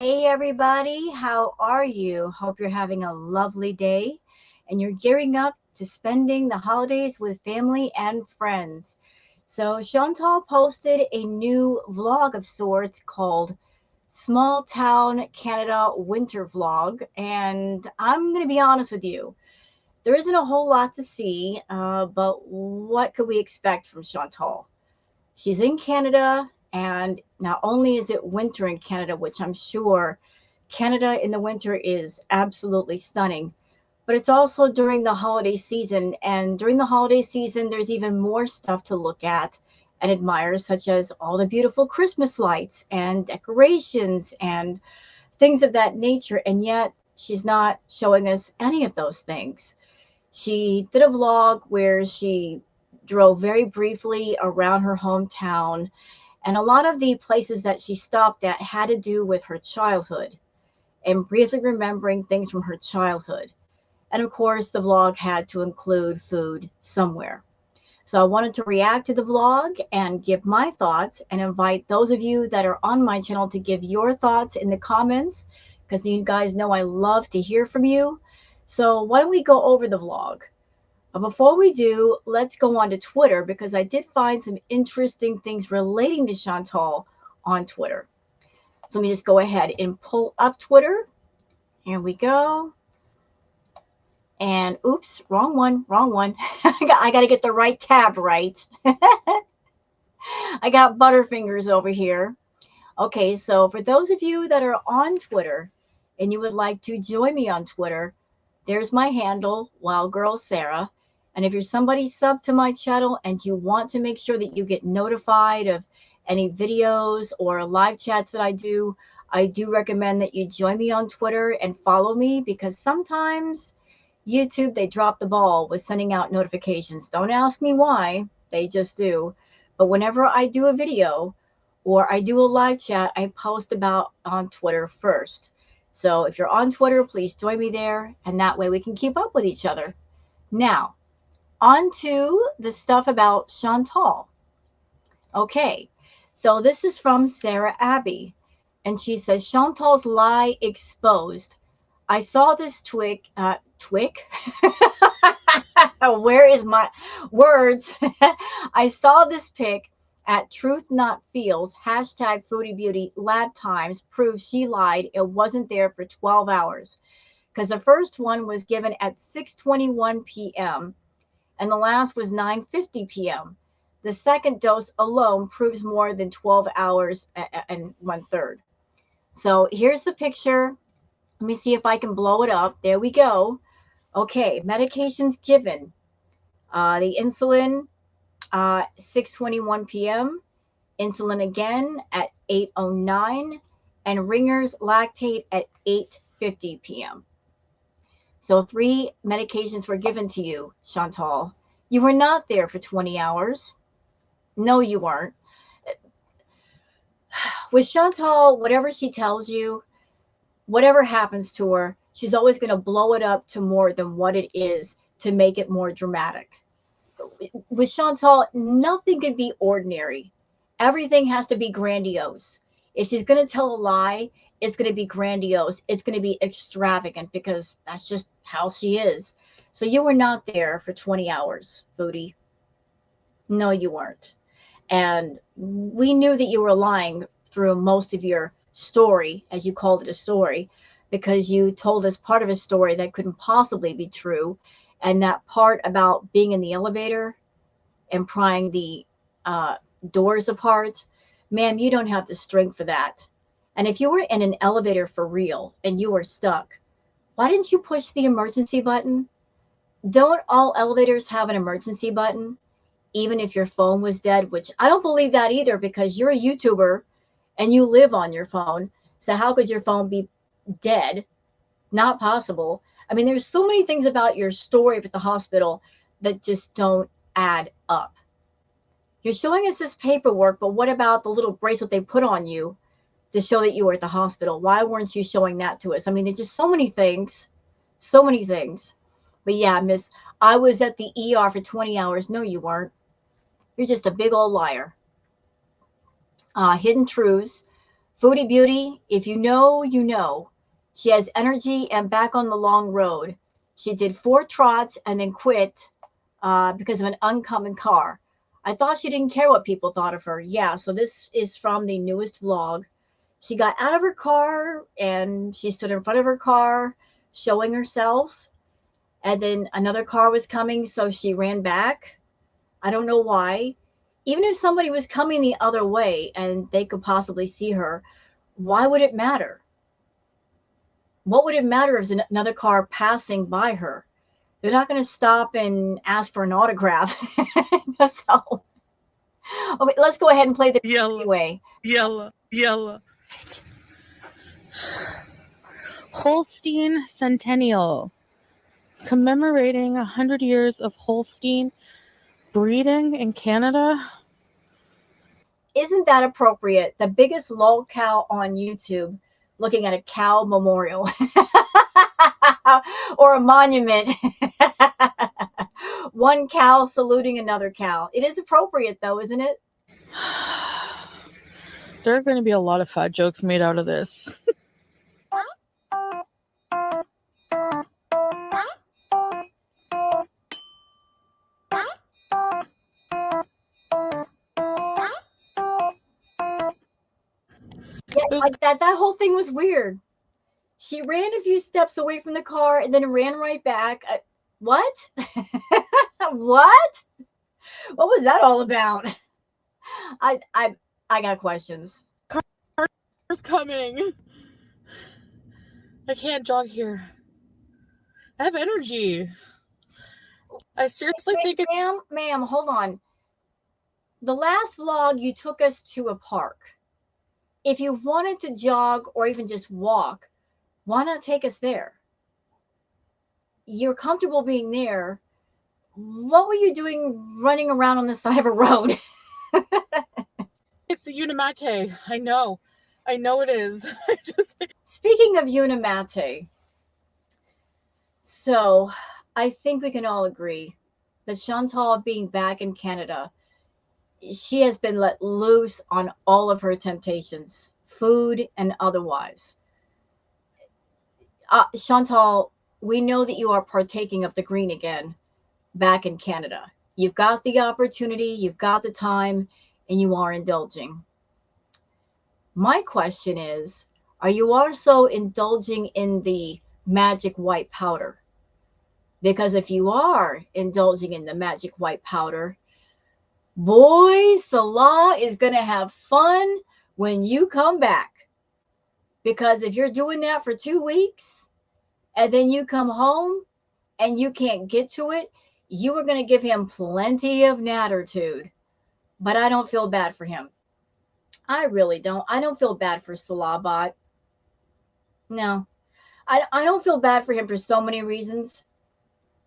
Hey everybody, how are you? Hope you're having a lovely day and you're gearing up to spending the holidays with family and friends. So Chantal posted a new vlog of sorts called Small Town Canada Winter Vlog, and I'm going to be honest with you. There isn't a whole lot to see, but what could we expect from Chantal? She's in Canada, and not only is it winter in Canada, which I'm sure Canada in the winter is absolutely stunning, but it's also during the holiday season. And during the holiday season, there's even more stuff to look at and admire, such as all the beautiful Christmas lights and decorations and things of that nature. And yet, she's not showing us any of those things. She did a vlog where she drove very briefly around her hometown, and a lot of the places that she stopped at had to do with her childhood and briefly remembering things from her childhood. And of course, the vlog had to include food somewhere. So I wanted to react to the vlog and give my thoughts and invite those of you that are on my channel to give your thoughts in the comments, because you guys know I love to hear from you. So why don't we go over the vlog? But before we do, let's go on to Twitter, because I did find some interesting things relating to Chantal on Twitter. So let me just go ahead and pull up Twitter. Here we go. And oops, wrong one. I got to get the right tab right. I got Butterfingers over here. Okay, so for those of you that are on Twitter and you would like to join me on Twitter, there's my handle, Wild Girl Sarah. And if you're somebody sub to my channel and you want to make sure that you get notified of any videos or live chats that I do recommend that you join me on Twitter and follow me, because sometimes YouTube, they drop the ball with sending out notifications. Don't ask me why, they just do. But whenever I do a video or I do a live chat, I post about on Twitter first. So if you're on Twitter, please join me there, and that way we can keep up with each other. Now, on to the stuff about Chantal. Okay, so this is from Sarah Abbey, and she says, Chantal's lie exposed. I saw this twig. Where is my words? I saw this pic at Truth Not Feels, hashtag Foodie Beauty lab times proves she lied. It wasn't there for 12 hours. Because the first one was given at 6:21 p.m. and the last was 9:50 p.m. The second dose alone proves more than 12 hours and 1/3. So here's the picture. Let me see if I can blow it up. There we go. Okay, medications given. The insulin, 6:21 p.m. Insulin again at 8:09, and Ringer's lactate at 8:50 p.m. So 3 medications were given to you, Chantal. You were not there for 20 hours. No, you weren't. With Chantal, whatever she tells you, whatever happens to her, she's always going to blow it up to more than what it is to make it more dramatic. With Chantal, nothing can be ordinary. Everything has to be grandiose. If she's going to tell a lie, it's going to be grandiose. It's going to be extravagant, because that's just how she is. So you were not there for 20 hours, Foodie. No, you weren't. And we knew that you were lying through most of your story, as you called it, a story, because you told us part of a story that couldn't possibly be true. And that part about being in the elevator and prying the doors apart, ma'am, you don't have the strength for that. And if you were in an elevator for real and you were stuck, why didn't you push the emergency button? Don't all elevators have an emergency button, even if your phone was dead? Which I don't believe that either, because you're a YouTuber and you live on your phone. So how could your phone be dead? Not possible. I mean, there's so many things about your story with the hospital that just don't add up. You're showing us this paperwork, but what about the little bracelet they put on you to show that you were at the hospital? Why weren't you showing that to us? I mean, there's just so many things. So many things. But yeah, miss, I was at the ER for 20 hours. No, you weren't. You're just a big old liar. Hidden truths. Foodie Beauty, if you know, you know. She has energy and back on the long road. She did 4 trots and then quit because of an oncoming car. I thought she didn't care what people thought of her. Yeah, so this is from the newest vlog. She got out of her car and she stood in front of her car showing herself. And then another car was coming, so she ran back. I don't know why. Even if somebody was coming the other way and they could possibly see her, why would it matter? What would it matter if there's another car passing by her? They're not going to stop and ask for an autograph. So, okay, let's go ahead and play the Yellow, anyway. yellow, yellow. Holstein Centennial, commemorating 100 years of Holstein breeding in Canada. Isn't that appropriate? The biggest lol cow on YouTube looking at a cow memorial or a monument. One cow saluting another cow. It is appropriate though, isn't it? There are going to be a lot of fat jokes made out of this. Yeah, like that whole thing was weird. She ran a few steps away from the car and then ran right back. What? What? What was that all about? I got questions. Car's coming. I can't jog here. I have energy. I seriously think it's... Ma'am, hold on. The last vlog, you took us to a park. If you wanted to jog or even just walk, why not take us there? You're comfortable being there. What were you doing running around on the side of a road? It's the Unimate. I know it is. Speaking of Unimate, so I think we can all agree that Chantal being back in Canada, she has been let loose on all of her temptations, food and otherwise. Chantal, we know that you are partaking of the green again back in Canada. You've got the opportunity, you've got the time, and you are indulging. My question is, are you also indulging in the magic white powder? Because if you are indulging in the magic white powder, boy, Salah is going to have fun when you come back. Because if you're doing that for 2 weeks and then you come home and you can't get to it, you are going to give him plenty of natitude. But I don't feel bad for him. I really don't. I don't feel bad for Salahbot. No, I don't feel bad for him for so many reasons.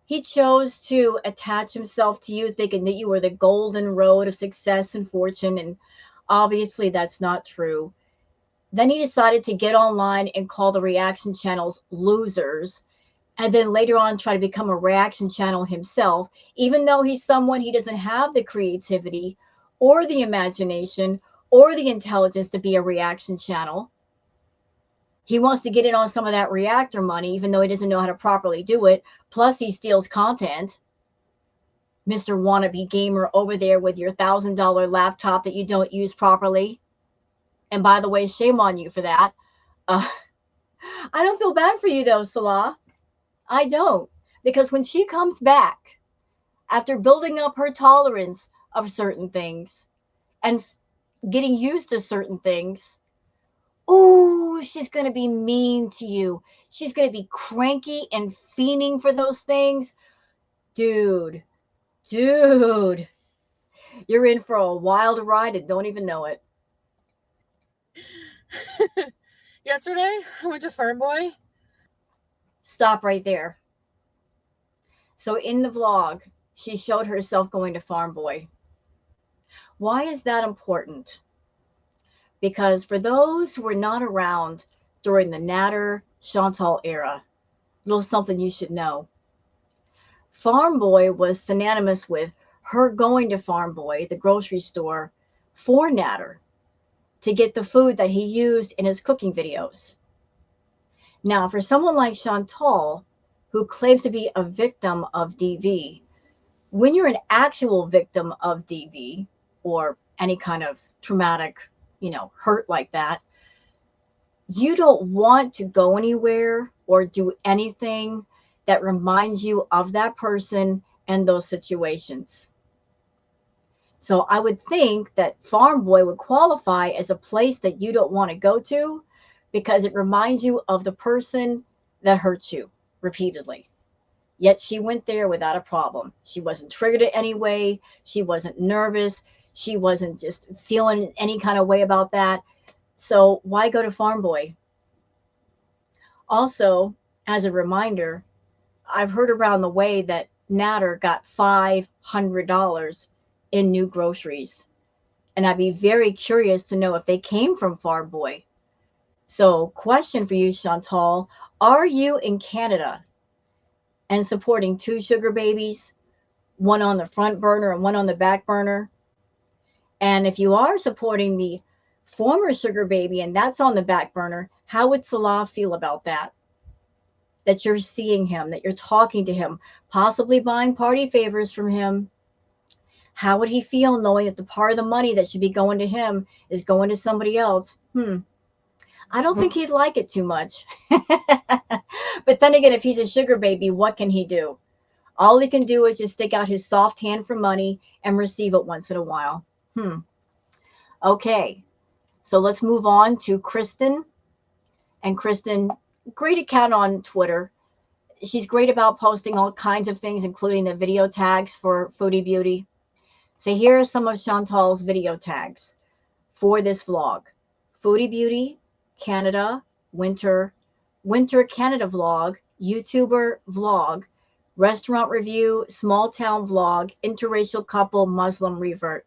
He chose to attach himself to you thinking that you were the golden road of success and fortune. And obviously that's not true. Then he decided to get online and call the reaction channels losers. And then later on try to become a reaction channel himself, even though he's someone he doesn't have the creativity or the imagination or the intelligence to be a reaction channel. He wants to get in on some of that reactor money, even though he doesn't know how to properly do it. Plus, he steals content. Mr. Wannabe Gamer over there with your $1,000 laptop that you don't use properly. And by the way, shame on you for that. I don't feel bad for you, though, Salah. I don't. Because when she comes back, after building up her tolerance of certain things and getting used to certain things, ooh, she's going to be mean to you. She's going to be cranky and fiending for those things. Dude, you're in for a wild ride and don't even know it. Yesterday, I went to Farm Boy. Stop right there. So in the vlog, she showed herself going to Farm Boy. Why is that important? Because for those who were not around during the Natter Chantal era, a little something you should know. Farm Boy was synonymous with her going to Farm Boy, the grocery store, for Natter. to get the food that he used in his cooking videos. Now, for someone like Chantal, who claims to be a victim of DV, when you're an actual victim of DV or any kind of traumatic, hurt like that, you don't want to go anywhere or do anything that reminds you of that person and those situations. So I would think that Farm Boy would qualify as a place that you don't want to go to because it reminds you of the person that hurt you repeatedly. Yet she went there without a problem. She wasn't triggered in any way. She wasn't nervous. She wasn't just feeling any kind of way about that. So why go to Farm Boy? Also, as a reminder, I've heard around the way that Natter got $500 in new groceries. And I'd be very curious to know if they came from Farm Boy. So, question for you, Chantal, are you in Canada and supporting two sugar babies, one on the front burner and one on the back burner? And if you are supporting the former sugar baby and that's on the back burner, how would Salah feel about that? That you're seeing him, that you're talking to him, possibly buying party favors from him. How would he feel knowing that the part of the money that should be going to him is going to somebody else? I don't think he'd like it too much. But then again, if he's a sugar baby, what can he do? All he can do is just stick out his soft hand for money and receive it once in a while. Okay, so let's move on to Kristen. And Kristen, great account on Twitter. She's great about posting all kinds of things, including the video tags for Foodie Beauty. So here are some of Chantal's video tags for this vlog. Foodie Beauty, Canada, Winter Canada vlog, YouTuber vlog, restaurant review, small town vlog, interracial couple, Muslim revert.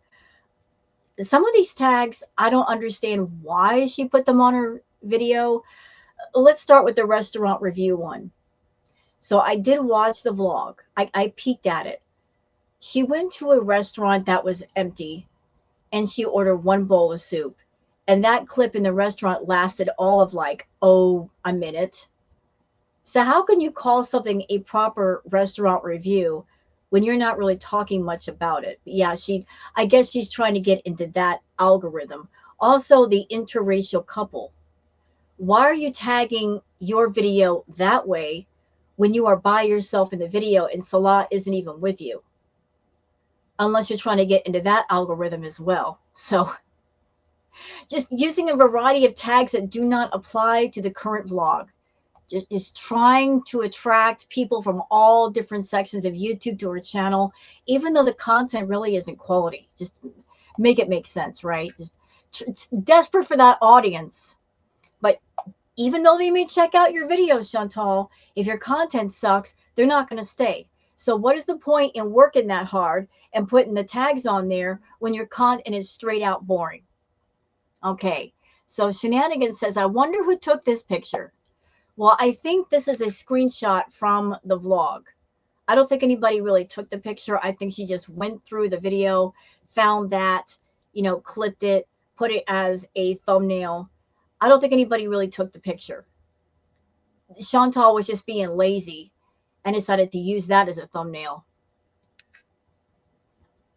Some of these tags, I don't understand why she put them on her video. Let's start with the restaurant review one. So I did watch the vlog. I peeked at it. She went to a restaurant that was empty and she ordered one bowl of soup. And that clip in the restaurant lasted all of a minute. So how can you call something a proper restaurant review when you're not really talking much about it? Yeah, I guess she's trying to get into that algorithm. Also, the interracial couple. Why are you tagging your video that way when you are by yourself in the video and Salah isn't even with you? Unless you're trying to get into that algorithm as well. So just using a variety of tags that do not apply to the current vlog. Just trying to attract people from all different sections of YouTube to her channel, even though the content really isn't quality. Just make it make sense, right? Just desperate for that audience. But even though they may check out your videos, Chantal, if your content sucks, they're not going to stay. So what is the point in working that hard and putting the tags on there when your content is straight out boring? Okay, so Shenanigans says, I wonder who took this picture. Well, I think this is a screenshot from the vlog. I don't think anybody really took the picture. I think she just went through the video, found that, clipped it, put it as a thumbnail. I don't think anybody really took the picture. Chantal was just being lazy and decided to use that as a thumbnail.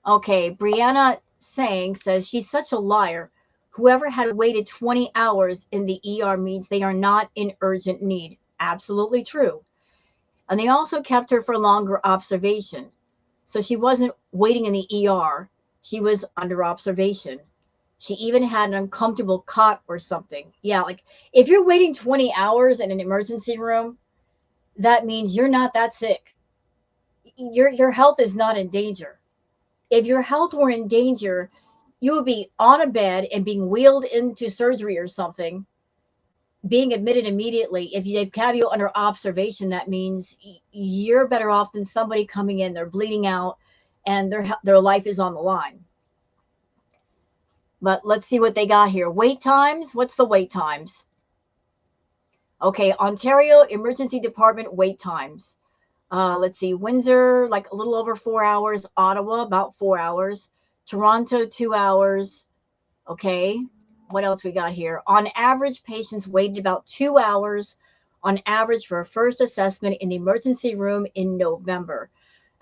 Okay, Brianna says, she's such a liar. Whoever had waited 20 hours in the ER means they are not in urgent need. Absolutely true. And they also kept her for longer observation. So she wasn't waiting in the ER. She was under observation. She even had an uncomfortable cot or something. Yeah, if you're waiting 20 hours in an emergency room, that means you're not that sick. Your health is not in danger. If your health were in danger, you would be on a bed and being wheeled into surgery or something, being admitted immediately. If they have you under observation, that means you're better off than somebody coming in, they're bleeding out, and their life is on the line. But let's see what they got here. Wait times. What's the wait times? Okay, Ontario Emergency Department wait times. Let's see, Windsor, a little over 4 hours. Ottawa, about 4 hours. Toronto, 2 hours. Okay. what else we got here? On average, patients waited about 2 hours on average for a first assessment in the emergency room in November.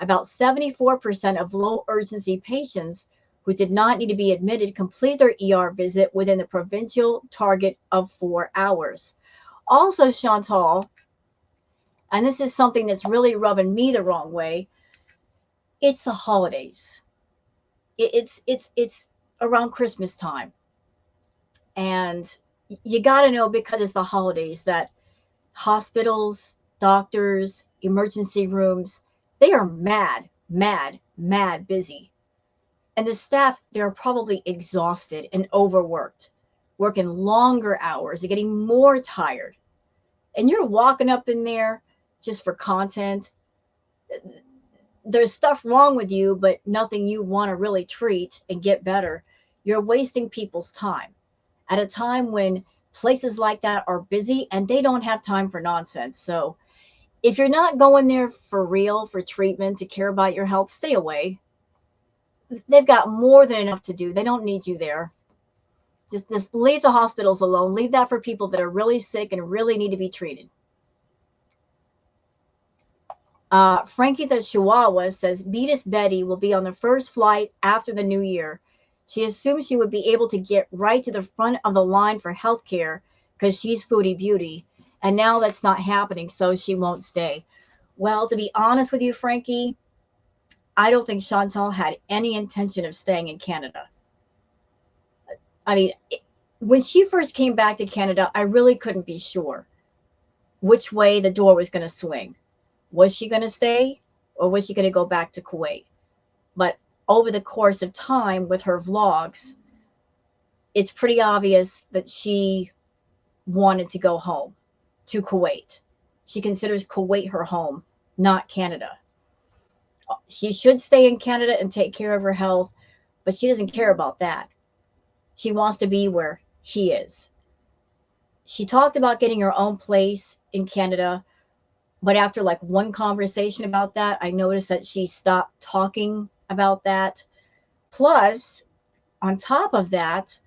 About 74% of low urgency patients who did not need to be admitted complete their ER visit within the provincial target of 4 hours. Also, Chantal, and this is something that's really rubbing me the wrong way, it's the holidays. It's around Christmas time. And you got to know, because it's the holidays, that hospitals, doctors, emergency rooms, they are mad, mad, mad busy. And the staff, they're probably exhausted and overworked, working longer hours, and getting more tired. And you're walking up in there just for content. There's stuff wrong with you, but nothing you want to really treat and get better. You're wasting people's time at a time when places like that are busy and they don't have time for nonsense. So if you're not going there for real, for treatment, to care about your health, stay away. They've got more than enough to do. They don't need you there. Just leave the hospitals alone. Leave that for people that are really sick and really need to be treated. Frankie the Chihuahua says, Beatus Betty will be on the first flight after the new year. She assumes she would be able to get right to the front of the line for healthcare because she's foodie beauty. And now that's not happening, so she won't stay. Well, to be honest with you, Frankie, I don't think Chantal had any intention of staying in Canada. I mean, when she first came back to Canada, I really couldn't be sure which way the door was going to swing. Was she going to stay, or was she going to go back to Kuwait? But over the course of time with her vlogs, it's pretty obvious that she wanted to go home to Kuwait. She considers Kuwait her home, not Canada. She should stay in Canada and take care of her health, but she doesn't care about that. She wants to be where he is. She talked about getting her own place in Canada, but after like one conversation about that, I noticed that she stopped talking about that. Plus, on top of that,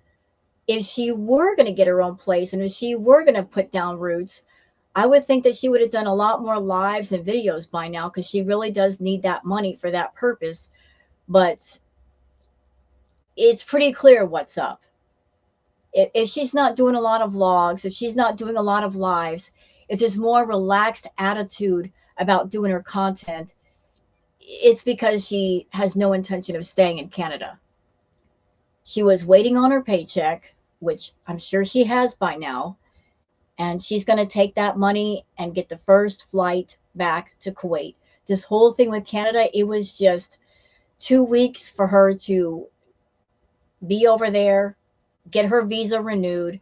if she were going to get her own place and if she were going to put down roots, I would think that she would have done a lot more lives and videos by now, because she really does need that money for that purpose. But it's pretty clear what's up. If she's not doing a lot of vlogs, if she's not doing a lot of lives, if there's more relaxed attitude about doing her content, it's because she has no intention of staying in Canada. She was waiting on her paycheck, which I'm sure she has by now, and she's going to take that money and get the first flight back to Kuwait. This whole thing with Canada, it was just 2 weeks for her to be over there, get her visa renewed,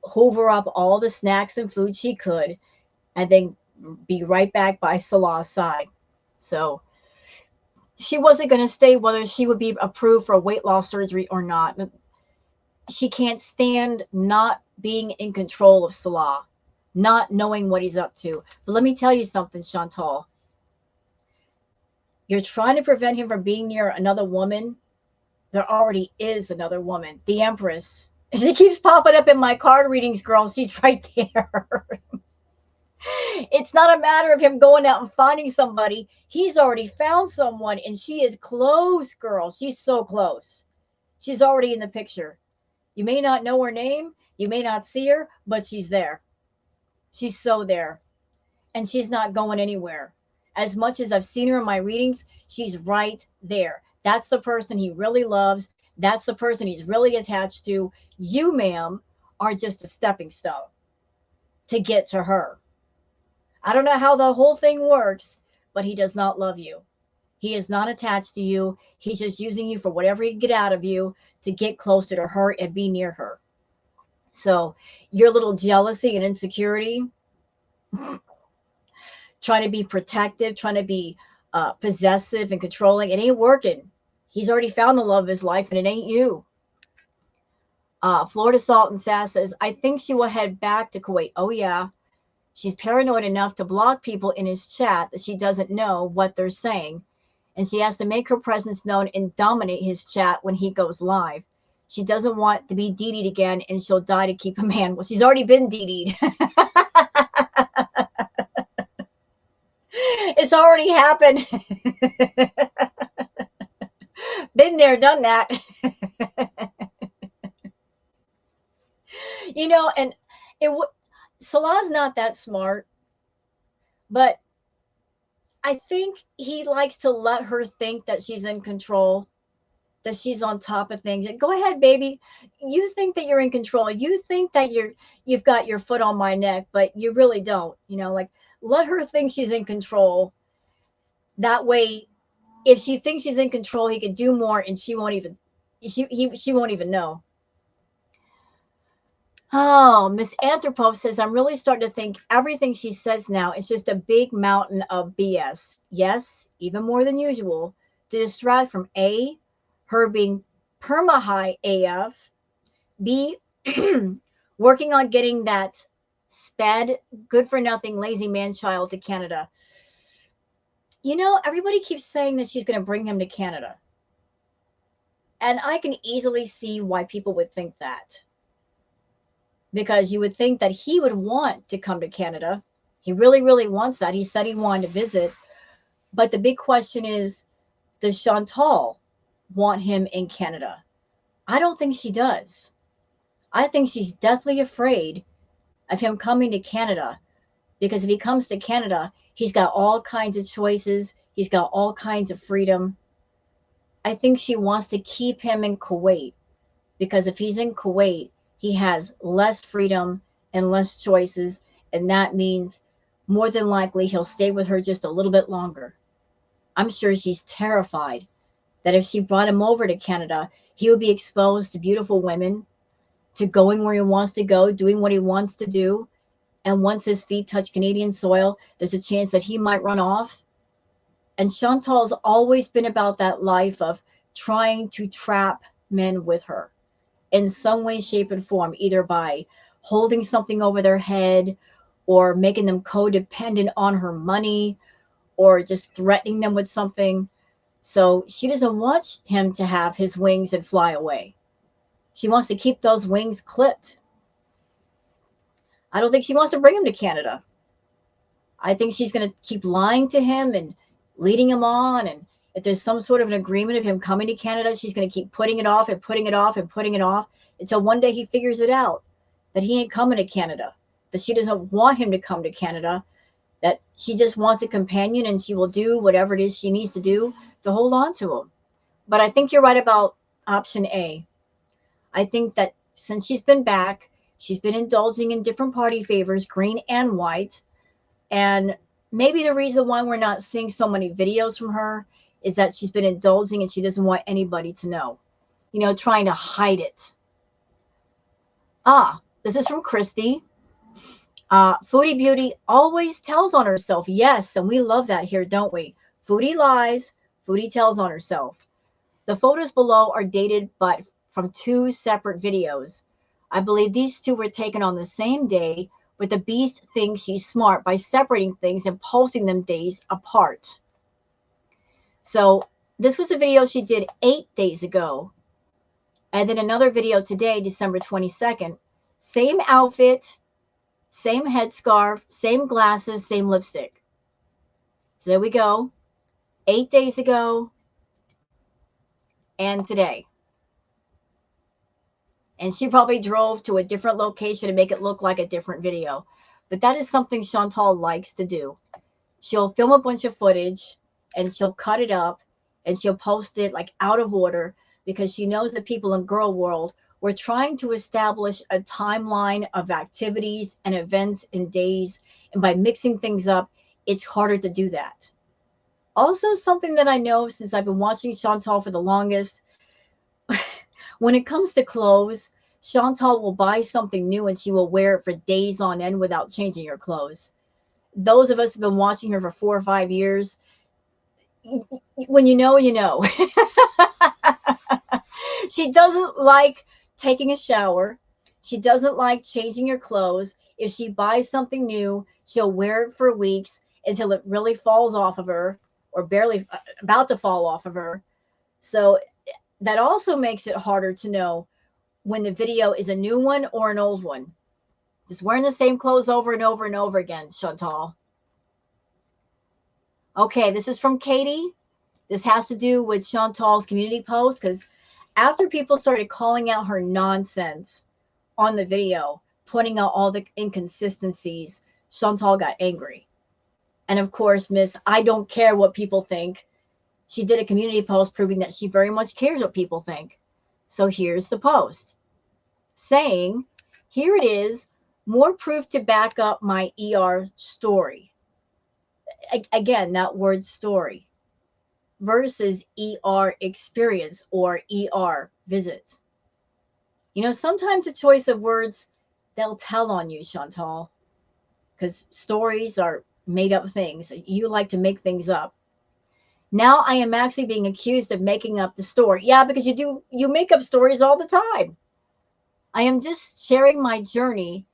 hoover up all the snacks and food she could, and then be right back by Salah's side. So she wasn't going to stay whether she would be approved for weight loss surgery or not. She can't stand not being in control of Salah, not knowing what he's up to. But let me tell you something, Chantal. You're trying to prevent him from being near another woman. There already is another woman, the Empress. She keeps popping up in my card readings, girl. She's right there. It's not a matter of him going out and finding somebody. He's already found someone, and she is close, girl. She's so close. She's already in the picture. You may not know her name. You may not see her, but she's there. She's so there. And she's not going anywhere. As much as I've seen her in my readings, she's right there. That's the person he really loves. That's the person he's really attached to. You, ma'am, are just a stepping stone to get to her. I don't know how the whole thing works, but he does not love you. He is not attached to you. He's just using you for whatever he can get out of you to get closer to her and be near her. So your little jealousy and insecurity, trying to be protective, trying to be possessive and controlling, it ain't working. He's already found the love of his life, and it ain't you. Florida Salt and Sass says, I think she will head back to Kuwait. Oh, yeah. She's paranoid enough to block people in his chat that she doesn't know what they're saying. And she has to make her presence known and dominate his chat when he goes live. She doesn't want to be DD'd again, and she'll die to keep a man. Well, she's already been DD'd. It's already happened. Been there, done that. You know, and Salah's not that smart, but I think he likes to let her think that she's in control, that she's on top of things. Go ahead, baby. You think that you're in control. You think that you've got your foot on my neck, but you really don't. You know, like, let her think she's in control. That way, if she thinks she's in control, he could do more, and she won't even know. Oh, Miss Anthropo says, I'm really starting to think everything she says now is just a big mountain of BS. Yes, even more than usual, to distract from A, her being perma-high AF, B, working on getting that sped, good-for-nothing, lazy man-child to Canada. You know, everybody keeps saying that she's going to bring him to Canada. And I can easily see why people would think that. Because you would think that he would want to come to Canada. He really, really wants that. He said he wanted to visit. But the big question is, does Chantal want him in Canada? I don't think she does. I think she's deathly afraid of him coming to Canada. Because if he comes to Canada, he's got all kinds of choices. He's got all kinds of freedom. I think she wants to keep him in Kuwait. Because if he's in Kuwait, he has less freedom and less choices, and that means more than likely he'll stay with her just a little bit longer. I'm sure she's terrified that if she brought him over to Canada, he would be exposed to beautiful women, to going where he wants to go, doing what he wants to do, and once his feet touch Canadian soil, there's a chance that he might run off. And Chantal's always been about that life of trying to trap men with her in some way, shape, and form, either by holding something over their head or making them codependent on her money or just threatening them with something. So she doesn't want him to have his wings and fly away. She wants to keep those wings clipped. I don't think she wants to bring him to Canada. I think she's going to keep lying to him and leading him on. And if there's some sort of an agreement of him coming to Canada, she's going to keep putting it off and putting it off and putting it off until one day he figures it out, that he ain't coming to Canada, that she doesn't want him to come to Canada, that she just wants a companion and she will do whatever it is she needs to do to hold on to him. But I think you're right about option A. I think that since she's been back, she's been indulging in different party favors, green and white. And maybe the reason why we're not seeing so many videos from her is that she's been indulging and she doesn't want anybody to know, you know, trying to hide it. This is from Christy. Foodie Beauty always tells on herself. Yes, and we love that here, don't we? Foodie lies, Foodie tells on herself. The photos below are dated but from two separate videos. I believe these two were taken on the same day, but the beast thinks she's smart by separating things and posting them days apart. So this was a video she did 8 days ago. And then another video today, December 22nd. Same outfit, same headscarf, same glasses, same lipstick. So there we go. 8 days ago and today. And she probably drove to a different location to make it look like a different video. But that is something Chantal likes to do. She'll film a bunch of footage and she'll cut it up and she'll post it like out of order because she knows that people in girl world were trying to establish a timeline of activities and events and days. And by mixing things up, it's harder to do that. Also, something that I know since I've been watching Chantal for the longest, when it comes to clothes, Chantal will buy something new and she will wear it for days on end without changing her clothes. Those of us who have been watching her for 4 or 5 years, when you know, you know. She doesn't like taking a shower. She doesn't like changing her clothes. If she buys something new, she'll wear it for weeks until it really falls off of her or barely about to fall off of her. So that also makes it harder to know when the video is a new one or an old one. Just wearing the same clothes over and over and over again, Chantal. Okay, this is from Katie. This has to do with Chantal's community post, because after people started calling out her nonsense on the video, pointing out all the inconsistencies, Chantal got angry. And of course, Miss I don't care what people think, she did a community post proving that she very much cares what people think. So here's the post saying, here it is, more proof to back up my ER story. Again, that word story versus ER experience or ER visit. You know, sometimes the choice of words, they'll tell on you, Chantal, because stories are made up things. You like to make things up. Now I am actually being accused of making up the story. Yeah, because you make up stories all the time. I am just sharing my journey,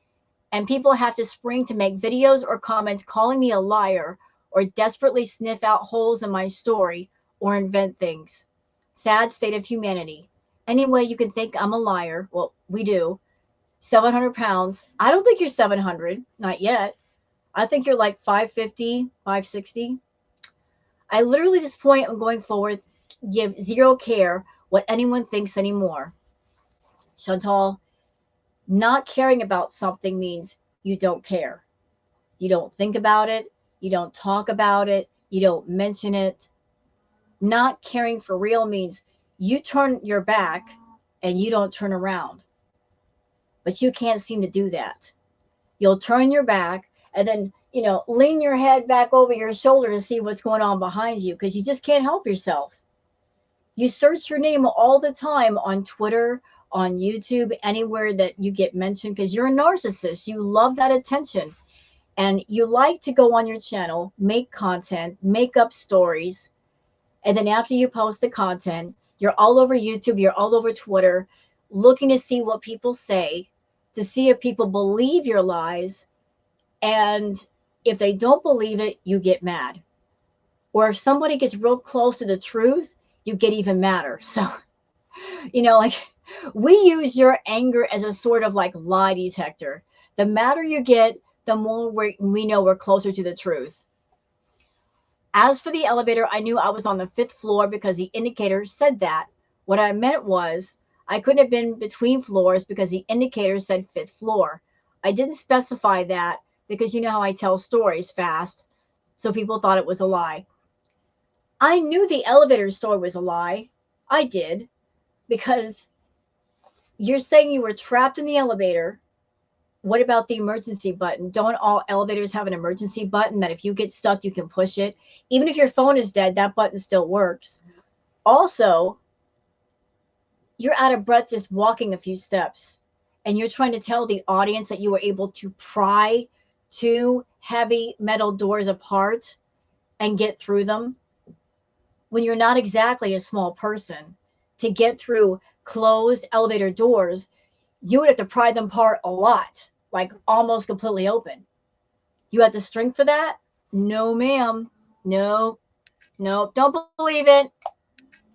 and people have to spring to make videos or comments calling me a liar or desperately sniff out holes in my story or invent things. Sad state of humanity. Anyway, you can think I'm a liar. Well, we do. 700 pounds. I don't think you're 700. Not yet. I think you're like 550, 560. I literally, at this point, I'm going forward, give zero care what anyone thinks anymore. Chantal, not caring about something means you don't care. You don't think about it. You don't talk about it. You don't mention it. Not caring for real means you turn your back and you don't turn around. But you can't seem to do that. You'll turn your back and then, lean your head back over your shoulder to see what's going on behind you, because you just can't help yourself. You search your name all the time on Twitter, on YouTube, anywhere that you get mentioned, because you're a narcissist. You love that attention. And you like to go on your channel, make content, make up stories. And then after you post the content, you're all over YouTube, you're all over Twitter, looking to see what people say, to see if people believe your lies. And if they don't believe it, you get mad. Or if somebody gets real close to the truth, you get even madder. So, like we use your anger as a sort of like lie detector. The madder you get, the more we know we're closer to the truth. As for the elevator, I knew I was on the 5th floor because the indicator said that. What I meant was I couldn't have been between floors because the indicator said 5th floor. I didn't specify that because you know how I tell stories fast, so people thought it was a lie. I knew the elevator story was a lie. I did, because you're saying you were trapped in the elevator. What about the emergency button? Don't all elevators have an emergency button that if you get stuck, you can push it? Even if your phone is dead, that button still works. Also, you're out of breath just walking a few steps, and you're trying to tell the audience that you were able to pry 2 heavy metal doors apart and get through them, when you're not exactly a small person. To get through closed elevator doors, you would have to pry them apart a lot, like almost completely open. You had the strength for that? No, ma'am. No, don't believe it.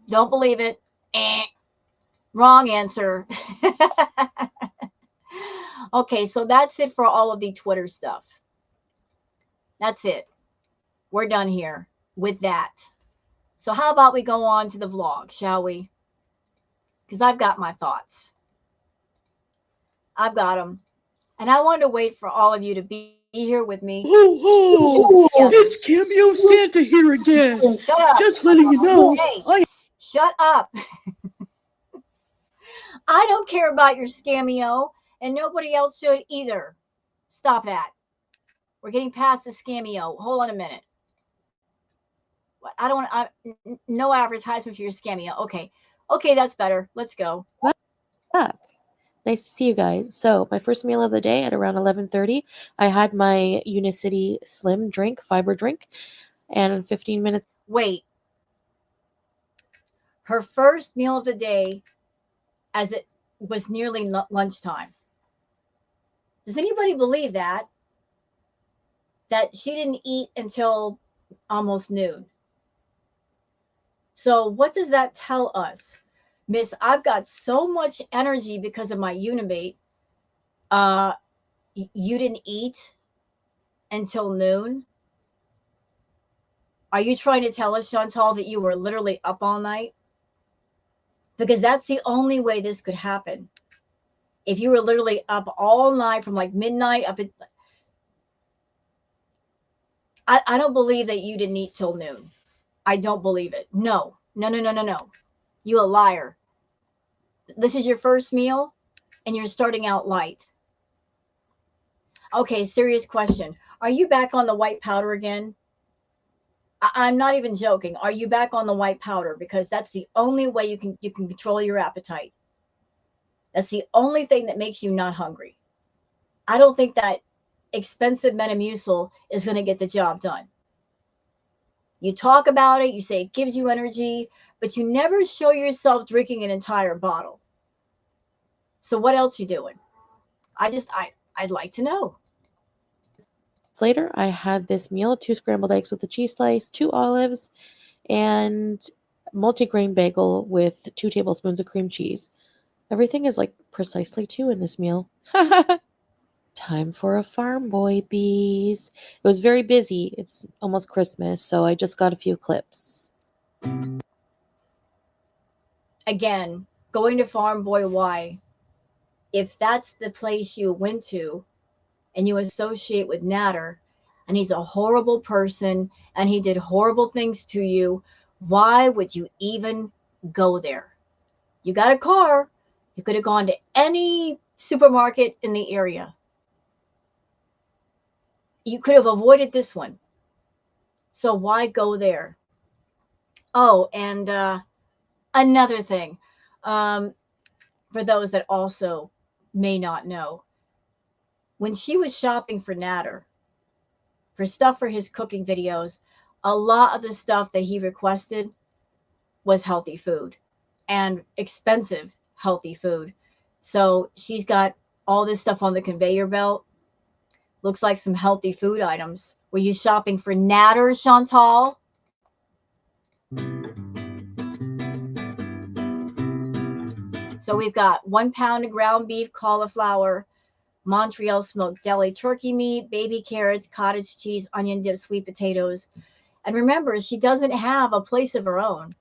Don't believe it. Wrong answer. Okay, so that's it for all of the Twitter stuff. That's it. We're done here with that. So how about we go on to the vlog, shall we? Because I've got my thoughts. I've got them. And I wanted to wait for all of you to be here with me. Oh, it's Cameo Santa here again. Shut up. Just letting you know. Hey, shut up. I don't care about your scameo, and nobody else should either. Stop that. We're getting past the scameo. Hold on a minute. What? I don't want no advertisement for your scameo. Okay, that's better. Let's go. Back. Nice to see you guys. So my first meal of the day at around 11:30, I had my Unicity Slim drink, fiber drink, and in 15 minutes. Wait. Her first meal of the day, as it was nearly lunchtime. Does anybody believe that? That she didn't eat until almost noon. So what does that tell us? Miss, I've got so much energy because of my Unimate. Uh, you didn't eat until noon. Are you trying to tell us, Chantal, that you were literally up all night? Because that's the only way this could happen. If you were literally up all night from like midnight up at, I don't believe that you didn't eat till noon. I don't believe it. No, no, no, no, no, no. You a liar. This is your first meal and you're starting out light. Okay, serious question. Are you back on the white powder again? I'm not even joking. Are you back on the white powder? Because that's the only way you can control your appetite. That's the only thing that makes you not hungry. I don't think that expensive Metamucil is going to get the job done. You talk about it, you say it gives you energy, but you never show yourself drinking an entire bottle. So what else you doing? I'd like to know. Later, I had this meal: 2 scrambled eggs with a cheese slice, 2 olives, and multigrain bagel with 2 tablespoons of cream cheese. Everything is like precisely 2 in this meal. Time for a farm boy, bees. It was very busy. It's almost Christmas, so I just got a few clips. Again, going to Farm Boy Y, if that's the place you went to and you associate with Natter and he's a horrible person and he did horrible things to you, why would you even go there? You got a car. You could have gone to any supermarket in the area. You could have avoided this one. So why go there? Oh, and another thing, um, for those that also may not know, when she was shopping for Natter, for stuff for his cooking videos, a lot of the stuff that he requested was healthy food and expensive healthy food. So she's got all this stuff on the conveyor belt. Looks like some healthy food items. Were you shopping for Natter, Chantal? So we've got 1 pound of ground beef, cauliflower, Montreal smoked deli turkey meat, baby carrots, cottage cheese, onion dip, sweet potatoes. And remember, she doesn't have a place of her own.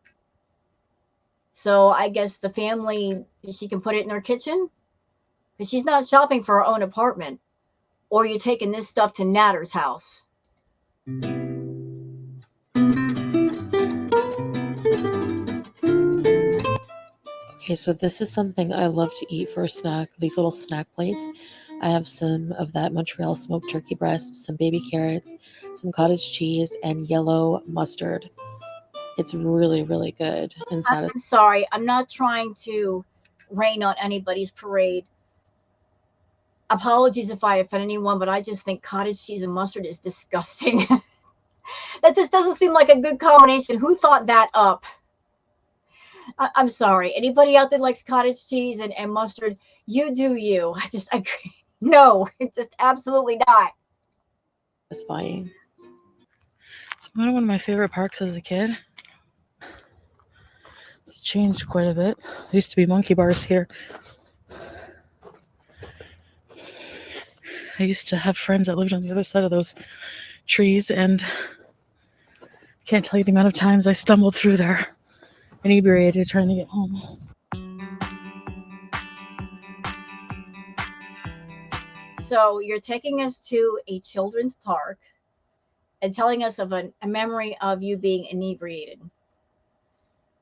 So I guess the family, she can put it in her kitchen, but she's not shopping for her own apartment. Or you're taking this stuff to Natter's house. Okay, so this is something I love to eat for a snack. These little snack plates. I have some of that Montreal smoked turkey breast, some baby carrots, some cottage cheese, and yellow mustard. It's really, really good and satisfying. I'm sorry, I'm not trying to rain on anybody's parade. Apologies if I offend anyone, but I just think cottage cheese and mustard is disgusting. That just doesn't seem like a good combination. Who thought that up? I'm sorry. Anybody out there likes cottage cheese and mustard, you do you. I no, it's just absolutely not. Satisfying. It's one of my favorite parks as a kid. It's changed quite a bit. There used to be monkey bars here. I used to have friends that lived on the other side of those trees, and I can't tell you the amount of times I stumbled through there, inebriated, trying to get home. So you're taking us to a children's park and telling us of a memory of you being inebriated.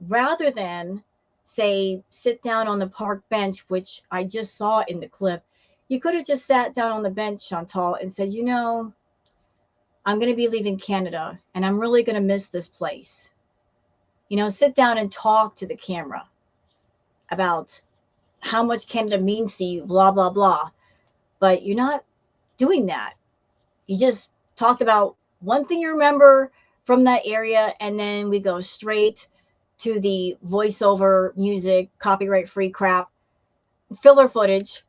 Rather than, say, sit down on the park bench, which I just saw in the clip, you could have just sat down on the bench, Chantal, and said, you know, I'm going to be leaving Canada and I'm really going to miss this place. You know, sit down and talk to the camera about how much Canada means to you, blah, blah, blah. But you're not doing that. You just talked about one thing you remember from that area, and then we go straight to the voiceover music, copyright free crap, filler footage.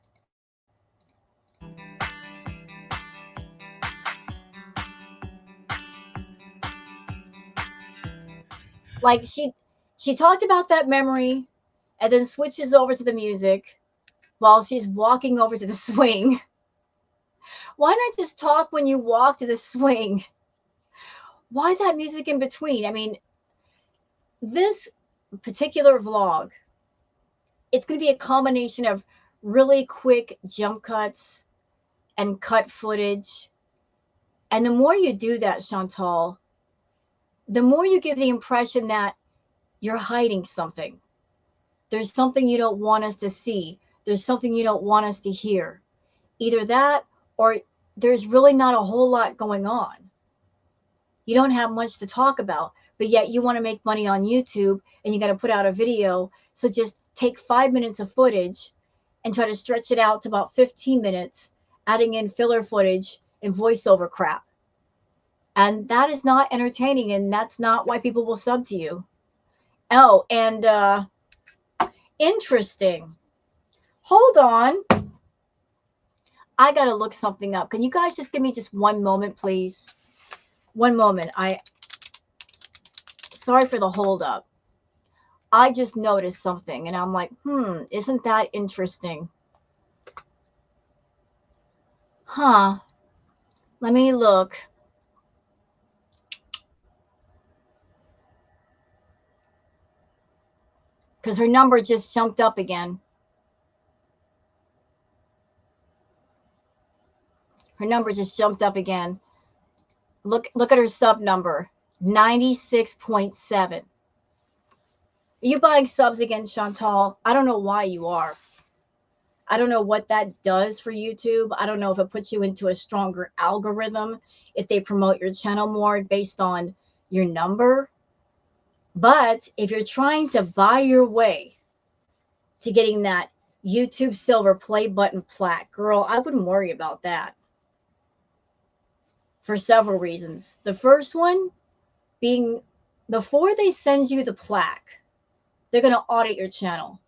Like she talked about that memory and then switches over to the music while she's walking over to the swing. Why not just talk when you walk to the swing? Why that music in between? I mean, this particular vlog, it's going to be a combination of really quick jump cuts and cut footage. And the more you do that, Chantal, the more you give the impression that you're hiding something. There's something you don't want us to see. There's something you don't want us to hear. Either that or there's really not a whole lot going on. You don't have much to talk about, but yet you want to make money on YouTube and you got to put out a video. So just take 5 minutes of footage and try to stretch it out to about 15 minutes, adding in filler footage and voiceover crap. And that is not entertaining, and that's not why people will sub to you. Oh, and interesting. Hold on. I got to look something up. Can you guys just give me just one moment, please? One moment. Sorry for the hold up. I just noticed something and I'm like, isn't that interesting? Huh. Let me look. Because her number just jumped up again. Her number just jumped up again. Look at her sub number, 96.7. Are you buying subs again, Chantal? I don't know why you are. I don't know what that does for YouTube. I don't know if it puts you into a stronger algorithm, if they promote your channel more based on your number. But if you're trying to buy your way to getting that YouTube Silver play button plaque, girl, I wouldn't worry about that. For several reasons. The first one being, before they send you the plaque, they're going to audit your channel.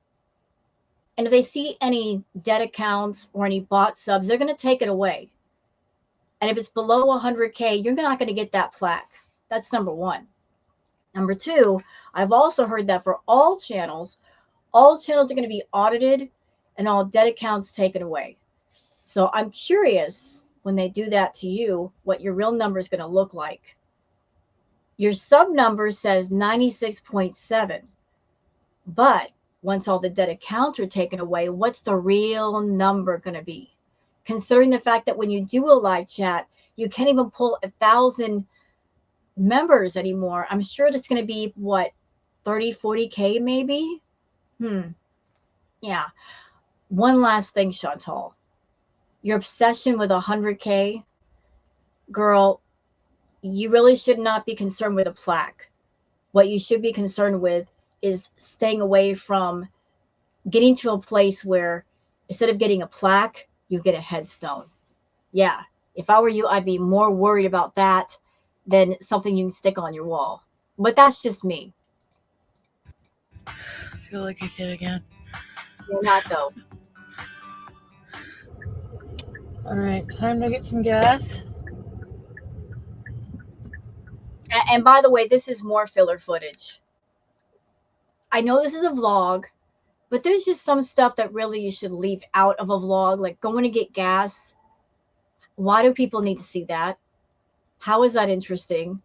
And if they see any dead accounts or any bot subs, they're going to take it away. And if it's below 100K, you're not going to get that plaque. That's number one. Number two, I've also heard that for all channels are going to be audited and all dead accounts taken away. So I'm curious, when they do that to you, what your real number is going to look like. Your sub number says 96.7, but once all the dead accounts are taken away, what's the real number going to be? Considering the fact that when you do a live chat, you can't even pull 1,000 members anymore. I'm sure it's going to be, what, 30, 40K maybe? Yeah. One last thing, Chantal. Your obsession with 100K, girl, you really should not be concerned with a plaque. What you should be concerned with is staying away from getting to a place where instead of getting a plaque, you get a headstone. Yeah, if I were you, I'd be more worried about that than something you can stick on your wall. But that's just me. I feel like a kid again. You're not, though. All right, time to get some gas. And by the way, this is more filler footage. I know this is a vlog, but there's just some stuff that really you should leave out of a vlog, like going to get gas. Why do people need to see that? How is that interesting?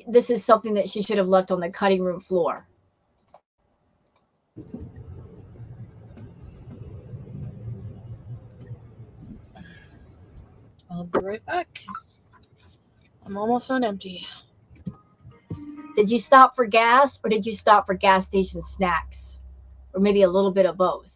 This is something that she should have left on the cutting room floor. I'll be right back. I'm almost on empty. Did you stop for gas or did you stop for gas station snacks? Or maybe a little bit of both?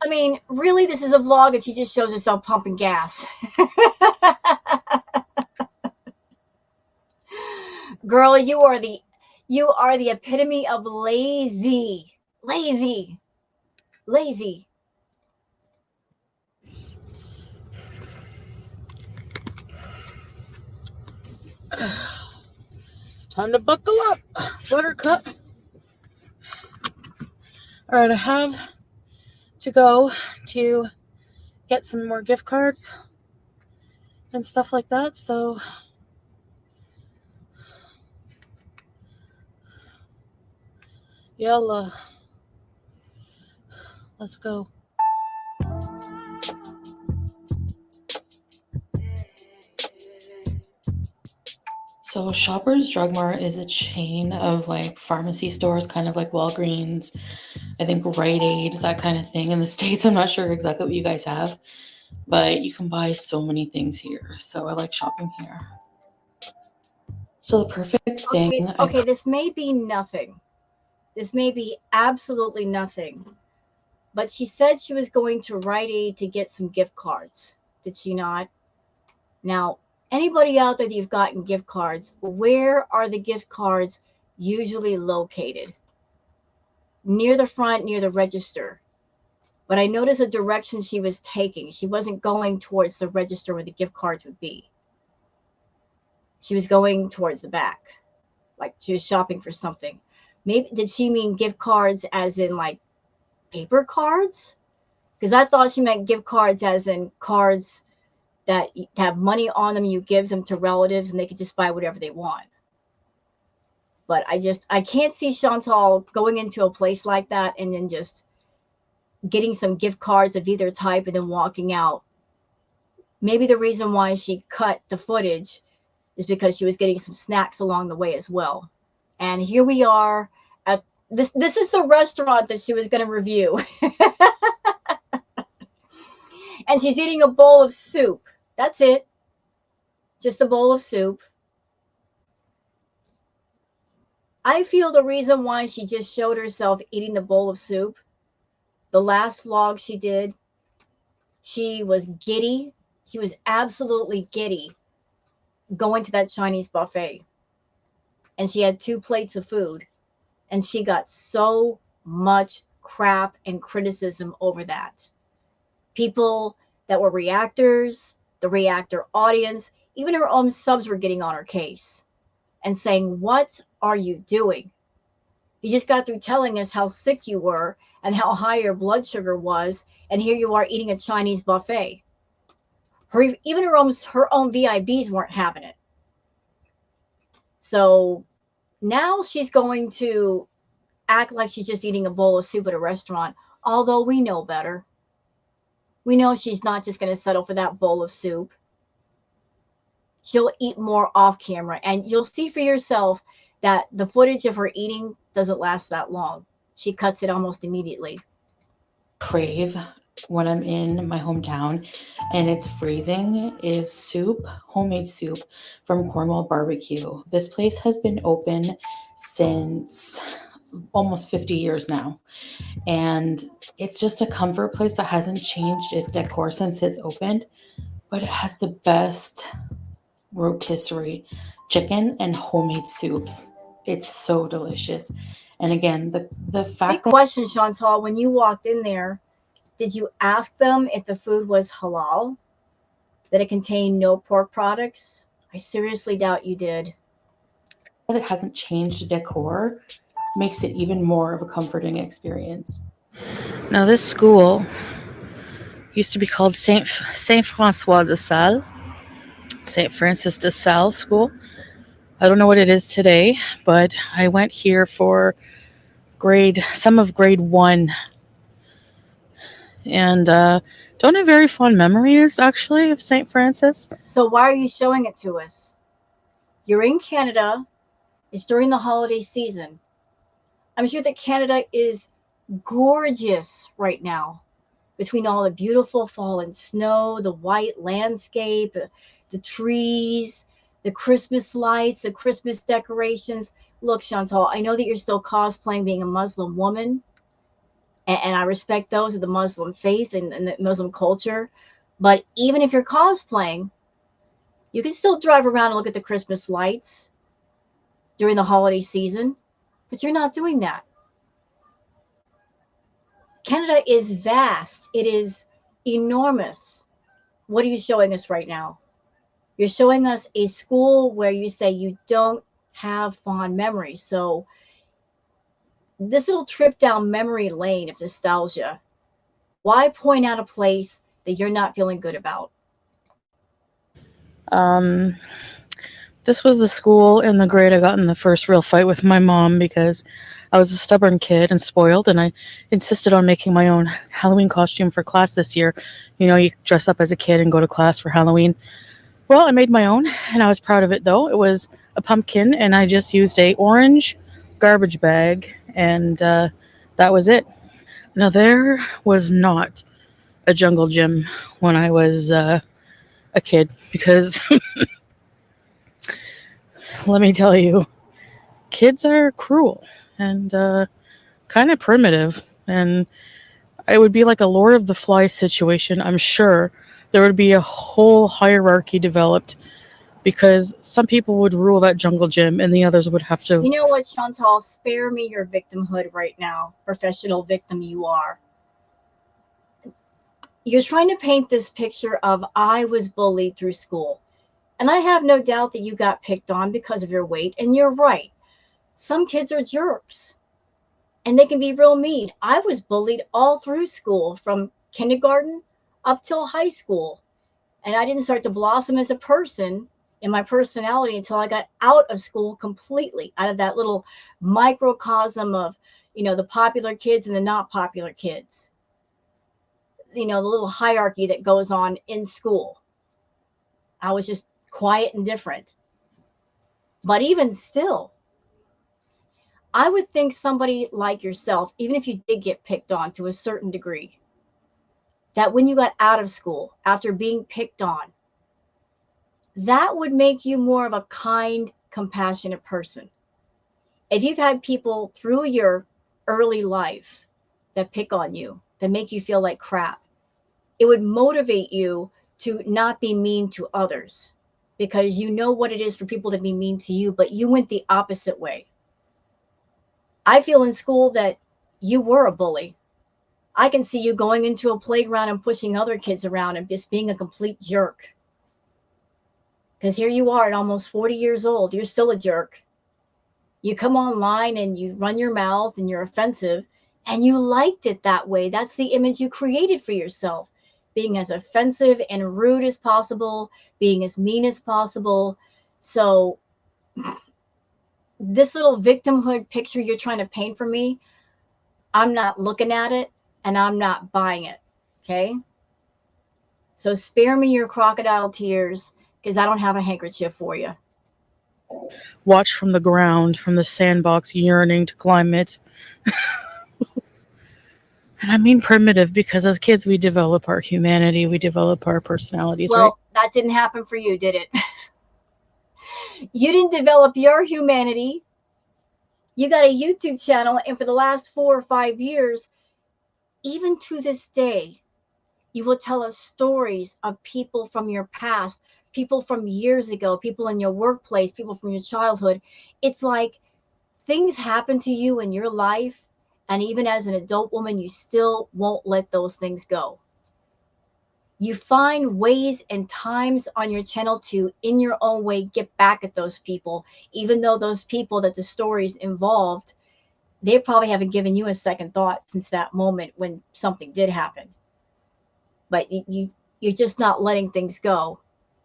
I mean, really, this is a vlog and she just shows herself pumping gas. Girl, you are the epitome of lazy. Lazy. Lazy. Time to buckle up, Buttercup. All right, I have to go to get some more gift cards and stuff like that. So yalla, let's go. So Shoppers Drug Mart is a chain of like pharmacy stores, kind of like Walgreens, I think Rite Aid, that kind of thing in the States. I'm not sure exactly what you guys have, but you can buy so many things here. So I like shopping here. So the perfect thing. Okay, this may be nothing. This may be absolutely nothing. But she said she was going to Rite Aid to get some gift cards. Did she not? Now, anybody out there that you've gotten gift cards, where are the gift cards usually located? Near the front, near the register. But I noticed the direction she was taking. She wasn't going towards the register where the gift cards would be. She was going towards the back, like she was shopping for something. Maybe did she mean gift cards as in like paper cards? Because I thought she meant gift cards as in cards that have money on them. You give them to relatives and they could just buy whatever they want. But I can't see Chantal going into a place like that and then just getting some gift cards of either type and then walking out. Maybe the reason why she cut the footage is because she was getting some snacks along the way as well. And here we are at this is the restaurant that she was going to review. And she's eating a bowl of soup. That's it. Just a bowl of soup. I feel the reason why she just showed herself eating the bowl of soup, the last vlog she did, she was giddy. She was absolutely giddy going to that Chinese buffet. And she had 2 plates of food. And she got so much crap and criticism over that. People that were reactors, the reactor audience, even her own subs were getting on her case and saying, what are you doing? You just got through telling us how sick you were and how high your blood sugar was, and here you are eating a Chinese buffet. Even her own VIBs weren't having it. So now she's going to act like she's just eating a bowl of soup at a restaurant, although we know better. We know she's not just going to settle for that bowl of soup. She'll eat more off camera, and you'll see for yourself that the footage of her eating doesn't last that long. She cuts it almost immediately. Crave when I'm in my hometown and it's freezing is soup, homemade soup from Cornwall Barbecue. This place has been open since almost 50 years now. And it's just a comfort place that hasn't changed its decor since it's opened, but it has the best rotisserie chicken and homemade soups. It's so delicious. And again, the fact Big question, Chantal, when you walked in there, did you ask them if the food was halal, that it contained no pork products? I seriously doubt you did. that it hasn't changed the decor makes it even more of a comforting experience. Now, this school used to be called Saint Francois de Sales, Saint Francis de Sales School. I don't know what it is today, but I went here for some of grade 1, and don't have very fond memories actually of Saint Francis. So why are you showing it to us? You're in Canada. It's during the holiday season. I'm sure that Canada is gorgeous right now, between all the beautiful fallen snow, the white landscape, the trees, the Christmas lights, the Christmas decorations. Look, Chantal, I know that you're still cosplaying being a Muslim woman, and I respect those of the Muslim faith and the Muslim culture. But even if you're cosplaying, you can still drive around and look at the Christmas lights during the holiday season, but you're not doing that. Canada is vast. It is enormous. What are you showing us right now? You're showing us a school where you say you don't have fond memories. So This little trip down memory lane of nostalgia, why point out a place that you're not feeling good about? Um, this was the school and the grade I got in the first real fight with my mom because I was a stubborn kid and spoiled, and I insisted on making my own Halloween costume for class this year. You know, you dress up as a kid and go to class for Halloween. Well, I made my own, and I was proud of it, though. It was a pumpkin, and I just used a orange garbage bag, and that was it. Now, there was not a jungle gym when I was a kid, because let me tell you, kids are cruel and kind of primitive, and it would be like a Lord of the Flies situation. I'm sure there would be a whole hierarchy developed because some people would rule that jungle gym and the others would have to. You know what, Chantal? Spare me your victimhood right now, professional victim you are. You're trying to paint this picture of I was bullied through school. And I have no doubt that you got picked on because of your weight. And you're right. Some kids are jerks and they can be real mean. I was bullied all through school from kindergarten up till high school. And I didn't start to blossom as a person in my personality until I got out of school completely, out of that little microcosm of, the popular kids and the not popular kids, the little hierarchy that goes on in school. I was just quiet and different. But even still, I would think somebody like yourself, even if you did get picked on to a certain degree, that when you got out of school after being picked on, that would make you more of a kind, compassionate person. If you've had people through your early life that pick on you, that make you feel like crap, it would motivate you to not be mean to others because you know what it is for people to be mean to you, but you went the opposite way. I feel in school that you were a bully. I can see you going into a playground and pushing other kids around and just being a complete jerk. Because here you are at almost 40 years old. You're still a jerk. You come online and you run your mouth and you're offensive and you liked it that way. That's the image you created for yourself. Being as offensive and rude as possible, being as mean as possible. So this little victimhood picture you're trying to paint for me, I'm not looking at it and I'm not buying it. Okay. So spare me your crocodile tears because I don't have a handkerchief for you. Watch from the ground, from the sandbox, yearning to climb it. And I mean primitive because as kids we develop our humanity, we develop our personalities, right? Well, that didn't happen for you, did it? You didn't develop your humanity. You got a YouTube channel, and for the last 4 or 5 years, even to this day, you will tell us stories of people from your past, people from years ago, people in your workplace, people from your childhood. It's like things happen to you in your life, and even as an adult woman, you still won't let those things go. You find ways and times on your channel to, in your own way, get back at those people, even though those people that the stories involved, they probably haven't given you a second thought since that moment when something did happen. But you're just not letting things go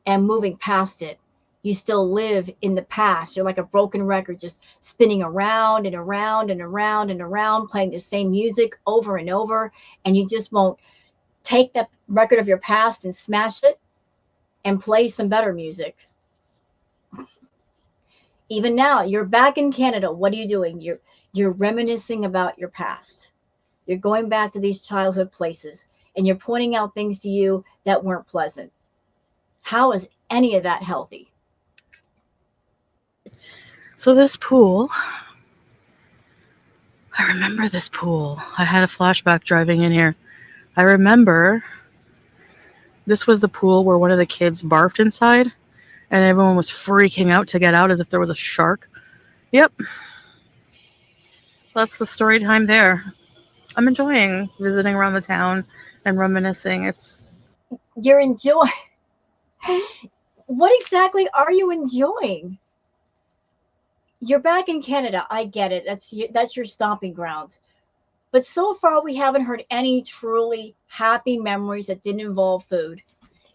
and moving past it. You still live in the past. You're like a broken record, just spinning around and around and around and around, playing the same music over and over, and you just won't take that record of your past and smash it and play some better music. Even now, you're back in Canada. What are you doing? You're reminiscing about your past. You're going back to these childhood places and you're pointing out things to you that weren't pleasant. How is any of that healthy? So this pool, I remember this pool. I had a flashback driving in here. I remember this was the pool where one of the kids barfed inside and everyone was freaking out to get out as if there was a shark. Yep. That's the story time there. I'm enjoying visiting around the town and reminiscing. You're enjoying. What exactly are you enjoying? You're back in Canada. I get it. That's your stomping grounds. But so far, we haven't heard any truly happy memories that didn't involve food.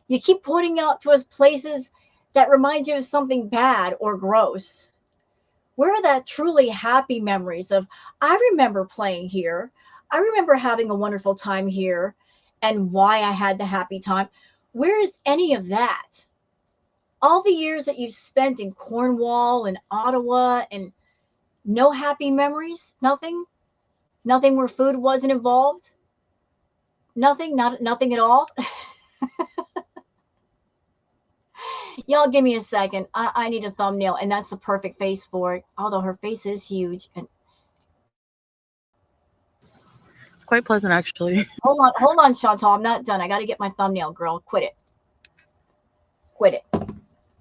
You keep pointing out to us places that remind you of something bad or gross. Where are that truly happy memories of, I remember playing here. I remember having a wonderful time here and why I had the happy time. Where is any of that? All the years that you've spent in Cornwall and Ottawa and no happy memories? Nothing? Nothing where food wasn't involved? Nothing? Nothing at all? Y'all give me a second. I need a thumbnail, and that's the perfect face for it. Although her face is huge. And It's quite pleasant, actually. hold on, Chantal. I'm not done. I got to get my thumbnail, girl. Quit it.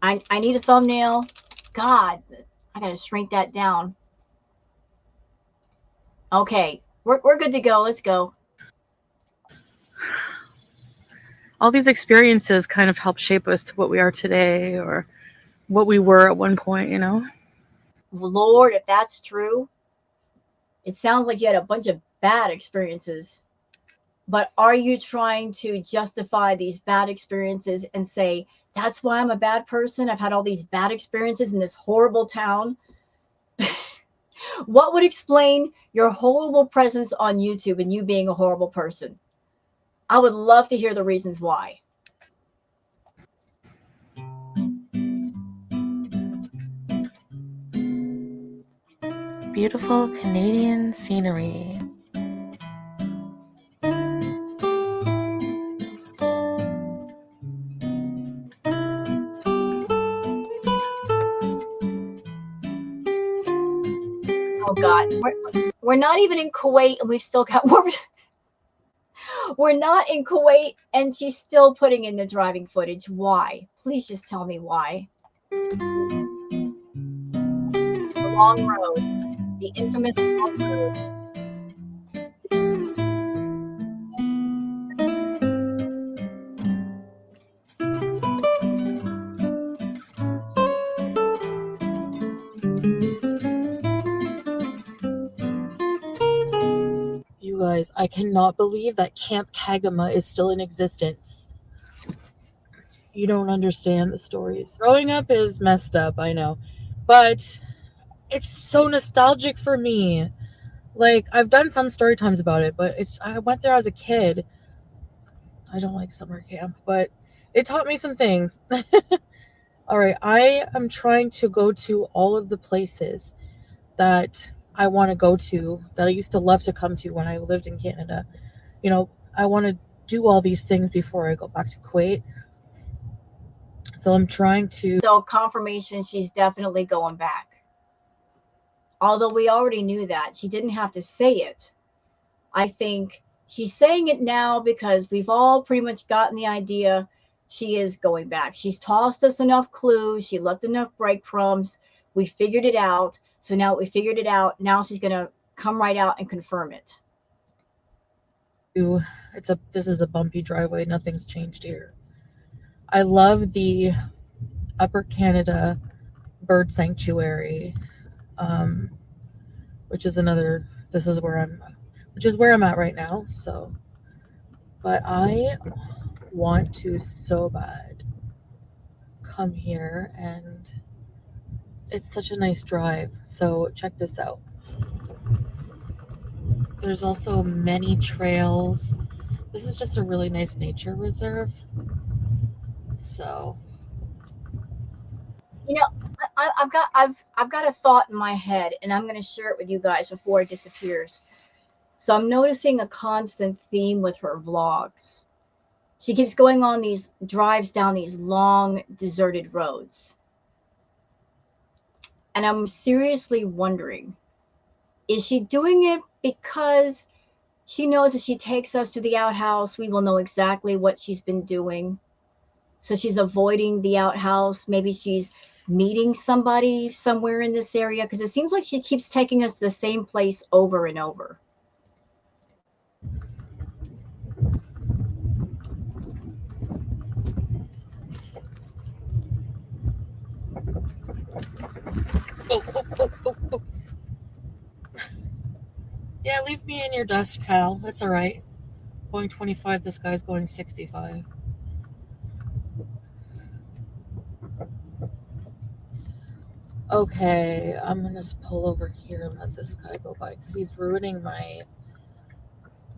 I need a thumbnail. God, I got to shrink that down. Okay, we're good to go. Let's go. All these experiences kind of help shape us to what we are today, or what we were at one point, you know? Lord, if that's true, it sounds like you had a bunch of bad experiences. But are you trying to justify these bad experiences and say, that's why I'm a bad person? I've had all these bad experiences in this horrible town. What would explain your horrible presence on YouTube and you being a horrible person? I would love to hear the reasons why. Beautiful Canadian scenery. Oh God, we're not even in Kuwait, and we've still got we're not in Kuwait, and she's still putting in the driving footage. Why? Please just tell me why. The long road, the infamous long road. You guys, I cannot believe that Camp Kagama is still in existence. You don't understand the stories. Growing up is messed up, I know. But it's so nostalgic for me. Like, I've done some story times about it, but I went there as a kid. I don't like summer camp, but it taught me some things. All right, I am trying to go to all of the places that I want to go to, that I used to love to come to when I lived in Canada. You know, I want to do all these things before I go back to Kuwait. So I'm trying to. So confirmation, she's definitely going back. Although we already knew that. She didn't have to say it. I think she's saying it now because we've all pretty much gotten the idea she is going back. She's tossed us enough clues. She left enough breadcrumbs. We figured it out. So now we figured it out. Now she's going to come right out and confirm it. This is a bumpy driveway. Nothing's changed here. I love the Upper Canada Bird Sanctuary, which is where I'm at right now. So, but I want to so bad come here, and it's such a nice drive. So check this out. There's also many trails. This is just a really nice nature reserve. So, You know, I've got a thought in my head, and I'm going to share it with you guys before it disappears. So I'm noticing a constant theme with her vlogs. She keeps going on these drives down these long deserted roads. And I'm seriously wondering, is she doing it because she knows if she takes us to the outhouse, we will know exactly what she's been doing? So she's avoiding the outhouse. Maybe she's meeting somebody somewhere in this area, because it seems like she keeps taking us to the same place over and over. leave me in your dust, pal. That's all right. Going 25, this guy's going 65. Okay, I'm gonna pull over here and let this guy go by because he's ruining my,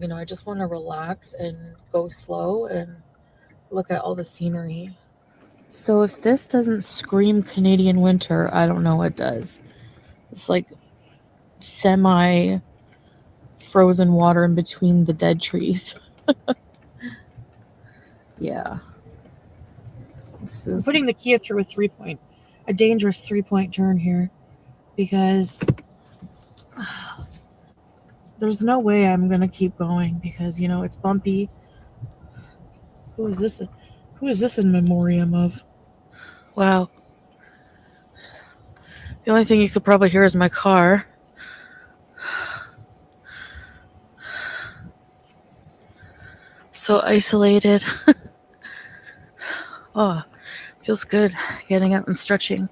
I just want to relax and go slow and look at all the scenery. So if this doesn't scream Canadian winter, I don't know what does. It's like semi frozen water in between the dead trees. Yeah. I'm putting the Kia through a dangerous 3-point turn here because there's no way I'm going to keep going because, it's bumpy. Who is this in memoriam of? Wow. The only thing you could probably hear is my car. So isolated. Oh, feels good getting up and stretching.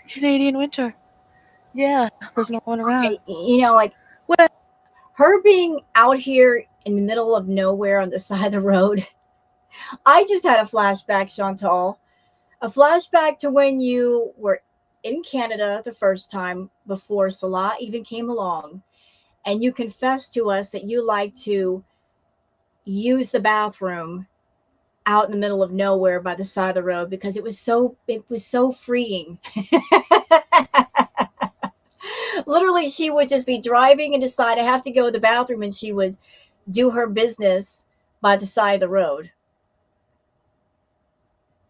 Canadian winter. Yeah, there's no one around. Okay, like what? Her being out here in the middle of nowhere on the side of the road. I just had a flashback, Chantal. A flashback to when you were in Canada the first time before Salah even came along. And you confessed to us that you like to use the bathroom out in the middle of nowhere by the side of the road because it was so freeing. Literally, she would just be driving and decide I have to go to the bathroom, and she would do her business by the side of the road.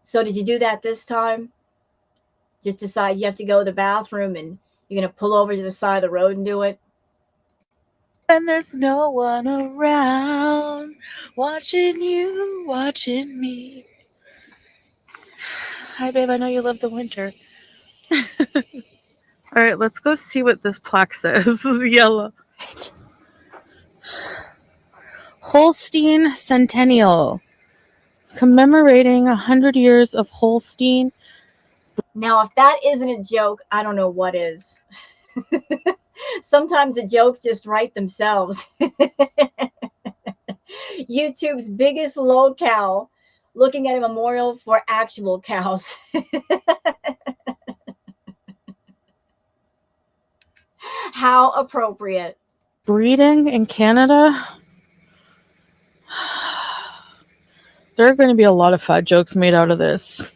So did you do that this time? Just decide you have to go to the bathroom and you're going to pull over to the side of the road and do it? And there's no one around watching you, watching me. Hi, babe. I know you love the winter. All right, let's go see what this plaque says. This is yellow. Right. Holstein Centennial. Commemorating 100 years of Holstein. Now, if that isn't a joke, I don't know what is. Sometimes the jokes just write themselves. YouTube's biggest low cow looking at a memorial for actual cows. How appropriate. Breeding in Canada? There are going to be a lot of fat jokes made out of this.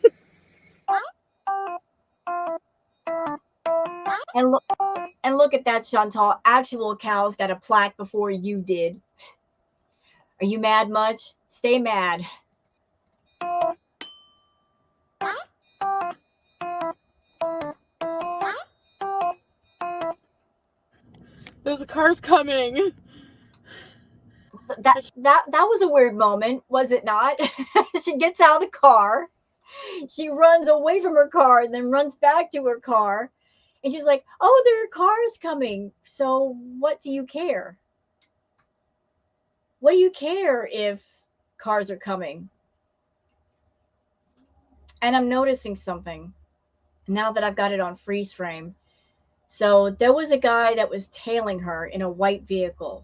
And look at that, Chantal. Actual cows got a plaque before you did. Are you mad much? Stay mad. There's cars coming. That was a weird moment, was it not? She gets out of the car. She runs away from her car and then runs back to her car. And she's like, oh, there are cars coming. So what do you care? What do you care if cars are coming? And I'm noticing something now that I've got it on freeze frame. So there was a guy that was tailing her in a white vehicle.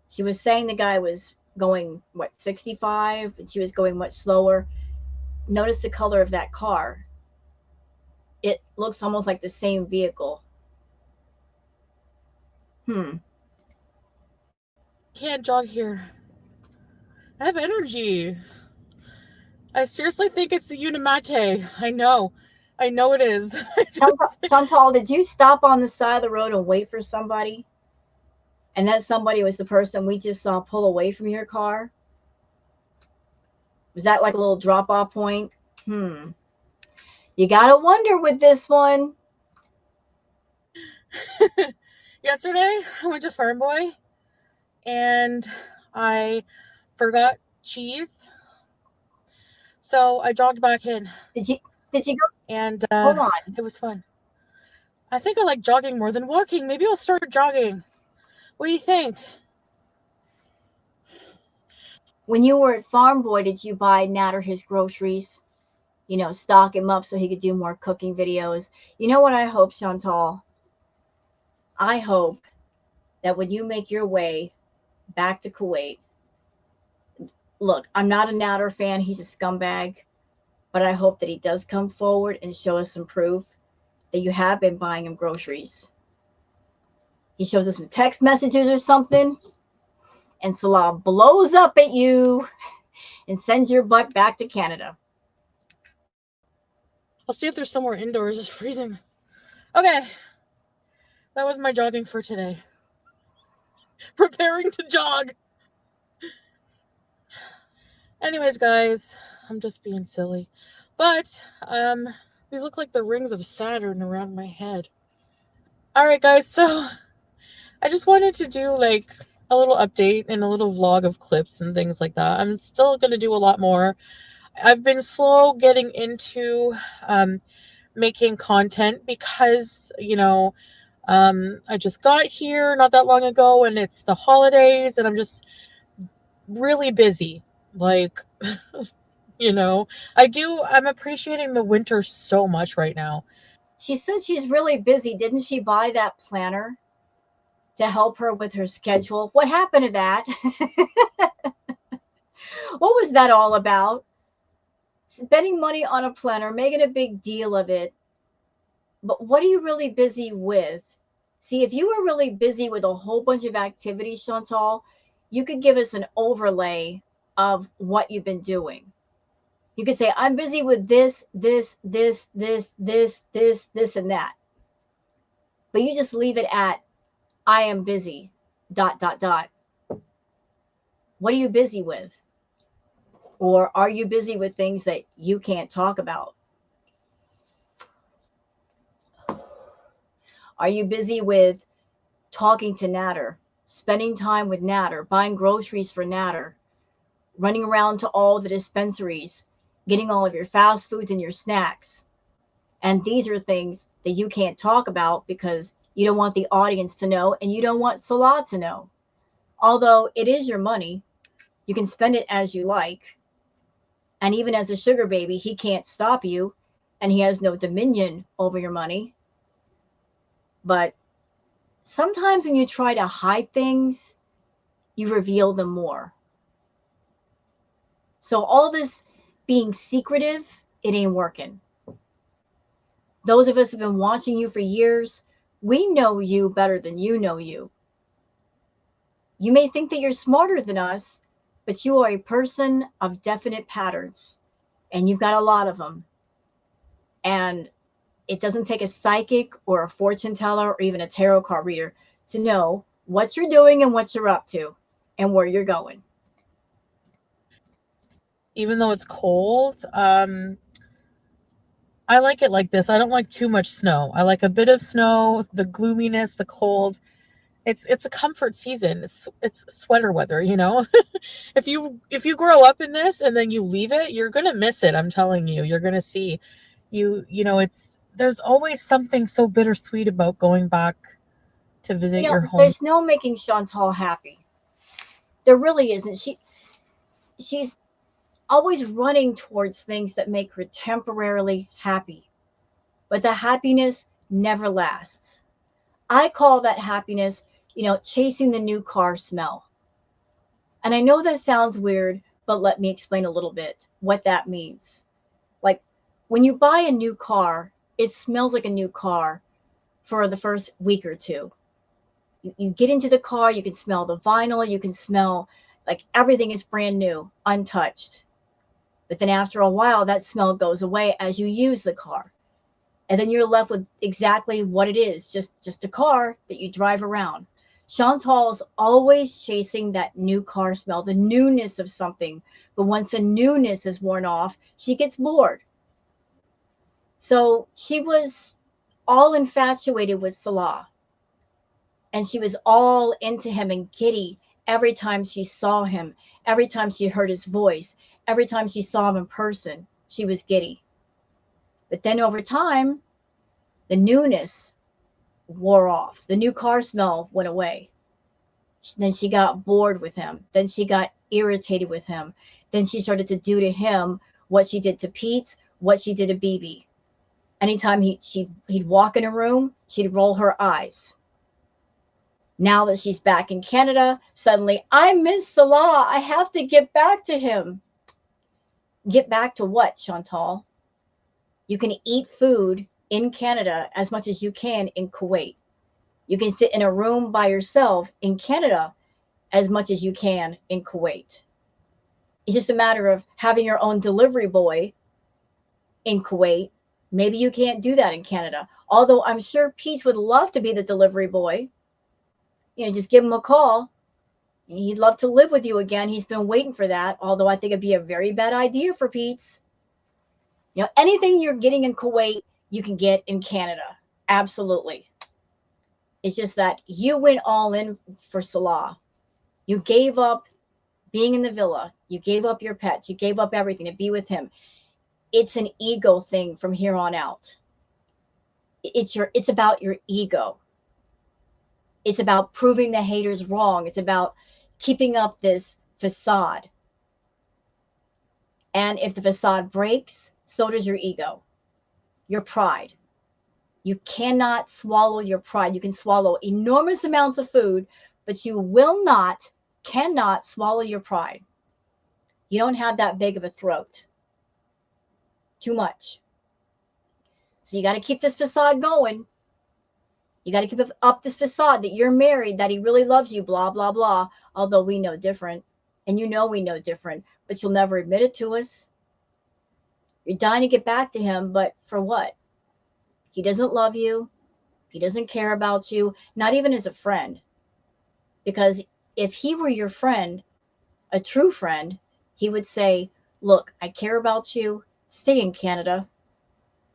She was saying the guy was going, 65? And she was going much slower. Notice the color of that car. It looks almost like the same vehicle. Can't jog here. I have energy. I seriously think it's the Unimate. I know it is. Chantal, did you stop on the side of the road and wait for somebody? And that somebody was the person we just saw pull away from your car? Was that like a little drop-off point? You gotta wonder with this one. Yesterday, I went to Farm Boy, and I forgot cheese. So I jogged back in. Did you go? And hold on. It was fun. I think I like jogging more than walking. Maybe I'll start jogging. What do you think? When you were at Farm Boy, did you buy Nat or his groceries? you know, stock him up so he could do more cooking videos. You know what I hope, Chantal? I hope that when you make your way back to Kuwait, look, I'm not a Nader fan. He's a scumbag. But I hope that he does come forward and show us some proof that you have been buying him groceries. He shows us some text messages or something, and Salah blows up at you and sends your butt back to Canada. I'll see if there's somewhere indoors. It's freezing. Okay. That was my jogging for today. Preparing to jog. Anyways, guys, I'm just being silly. But, these look like the rings of Saturn around my head. Alright, guys, so I just wanted to do, like, a little update and a little vlog of clips and things like that. I'm still going to do a lot more. I've been slow getting into making content because, you know, I just got here not that long ago and it's the holidays and I'm just really busy. Like, you know, I'm appreciating the winter so much right now. She said she's really busy. Didn't she buy that planner to help her with her schedule? What happened to that? What was that all about? Spending money on a planner, making a big deal of it. But what are you really busy with? See, if you were really busy with a whole bunch of activities, Chantal, you could give us an overlay of what you've been doing. You could say, I'm busy with this, this, this, this, this, this, this, and that. But you just leave it at, I am busy, dot, dot, dot. What are you busy with? Or are you busy with things that you can't talk about? Are you busy with talking to Nader, spending time with Nader, buying groceries for Nader, running around to all the dispensaries, getting all of your fast foods and your snacks? And these are things that you can't talk about because you don't want the audience to know and you don't want Salah to know. Although it is your money, you can spend it as you like. And even as a sugar baby, he can't stop you and he has no dominion over your money. But sometimes when you try to hide things, you reveal them more. So all this being secretive, it ain't working. Those of us who have been watching you for years, we know you better than you know you. You may think that you're smarter than us, but you are a person of definite patterns, and you've got a lot of them. And it doesn't take a psychic or a fortune teller or even a tarot card reader to know what you're doing and what you're up to and where you're going. Even though it's cold, I like it like this. I don't like too much snow. I like a bit of snow, the gloominess, the cold. It's a comfort season. It's sweater weather, you know. If you grow up in this and then you leave it, you're gonna miss it. I'm telling you. You're gonna see, you know, there's always something so bittersweet about going back to visit your home. There's no making Chantal happy. There really isn't. She's always running towards things that make her temporarily happy, but the happiness never lasts. I call that happiness, chasing the new car smell. And I know that sounds weird, but let me explain a little bit what that means. Like when you buy a new car, it smells like a new car for the first week or two. You get into the car, you can smell the vinyl, you can smell like everything is brand new, untouched. But then after a while, that smell goes away as you use the car. And then you're left with exactly what it is, just a car that you drive around. Chantal's always chasing that new car smell, the newness of something. But once the newness is worn off, she gets bored. So she was all infatuated with Salah. And she was all into him and giddy every time she saw him, every time she heard his voice, every time she saw him in person, she was giddy. But then over time, the newness wore off. The new car smell went away. Then she got bored with him. Then she got irritated with him. Then she started to do to him what she did to Pete, what she did to BB. Anytime he'd walk in a room, she'd roll her eyes. Now that she's back in Canada, suddenly, I miss Salah. I have to get back to him. Get back to what, Chantal? You can eat food in Canada as much as you can in Kuwait. You can sit in a room by yourself in Canada as much as you can in Kuwait. It's just a matter of having your own delivery boy in Kuwait. Maybe you can't do that in Canada. Although I'm sure Pete would love to be the delivery boy. You know, just give him a call. He'd love to live with you again. He's been waiting for that. Although I think it'd be a very bad idea for Pete's. You know, anything you're getting in Kuwait, you can get in Canada. Absolutely. It's just that you went all in for Salah. You gave up being in the villa. You gave up your pets. You gave up everything to be with him. It's an ego thing from here on out. It's about your ego. It's about proving the haters wrong. It's about keeping up this facade. And if the facade breaks, so does your ego, your pride. You cannot swallow your pride. You can swallow enormous amounts of food, but you cannot swallow your pride. You don't have that big of a throat. Too much. So you got to keep this facade going. You got to keep up this facade that you're married, that he really loves you, blah, blah, blah. Although we know different. And you know we know different. But you'll never admit it to us. You're dying to get back to him, but for what? He doesn't love you. He doesn't care about you. Not even as a friend. Because if he were your friend, a true friend, he would say, look, I care about you. Stay in Canada.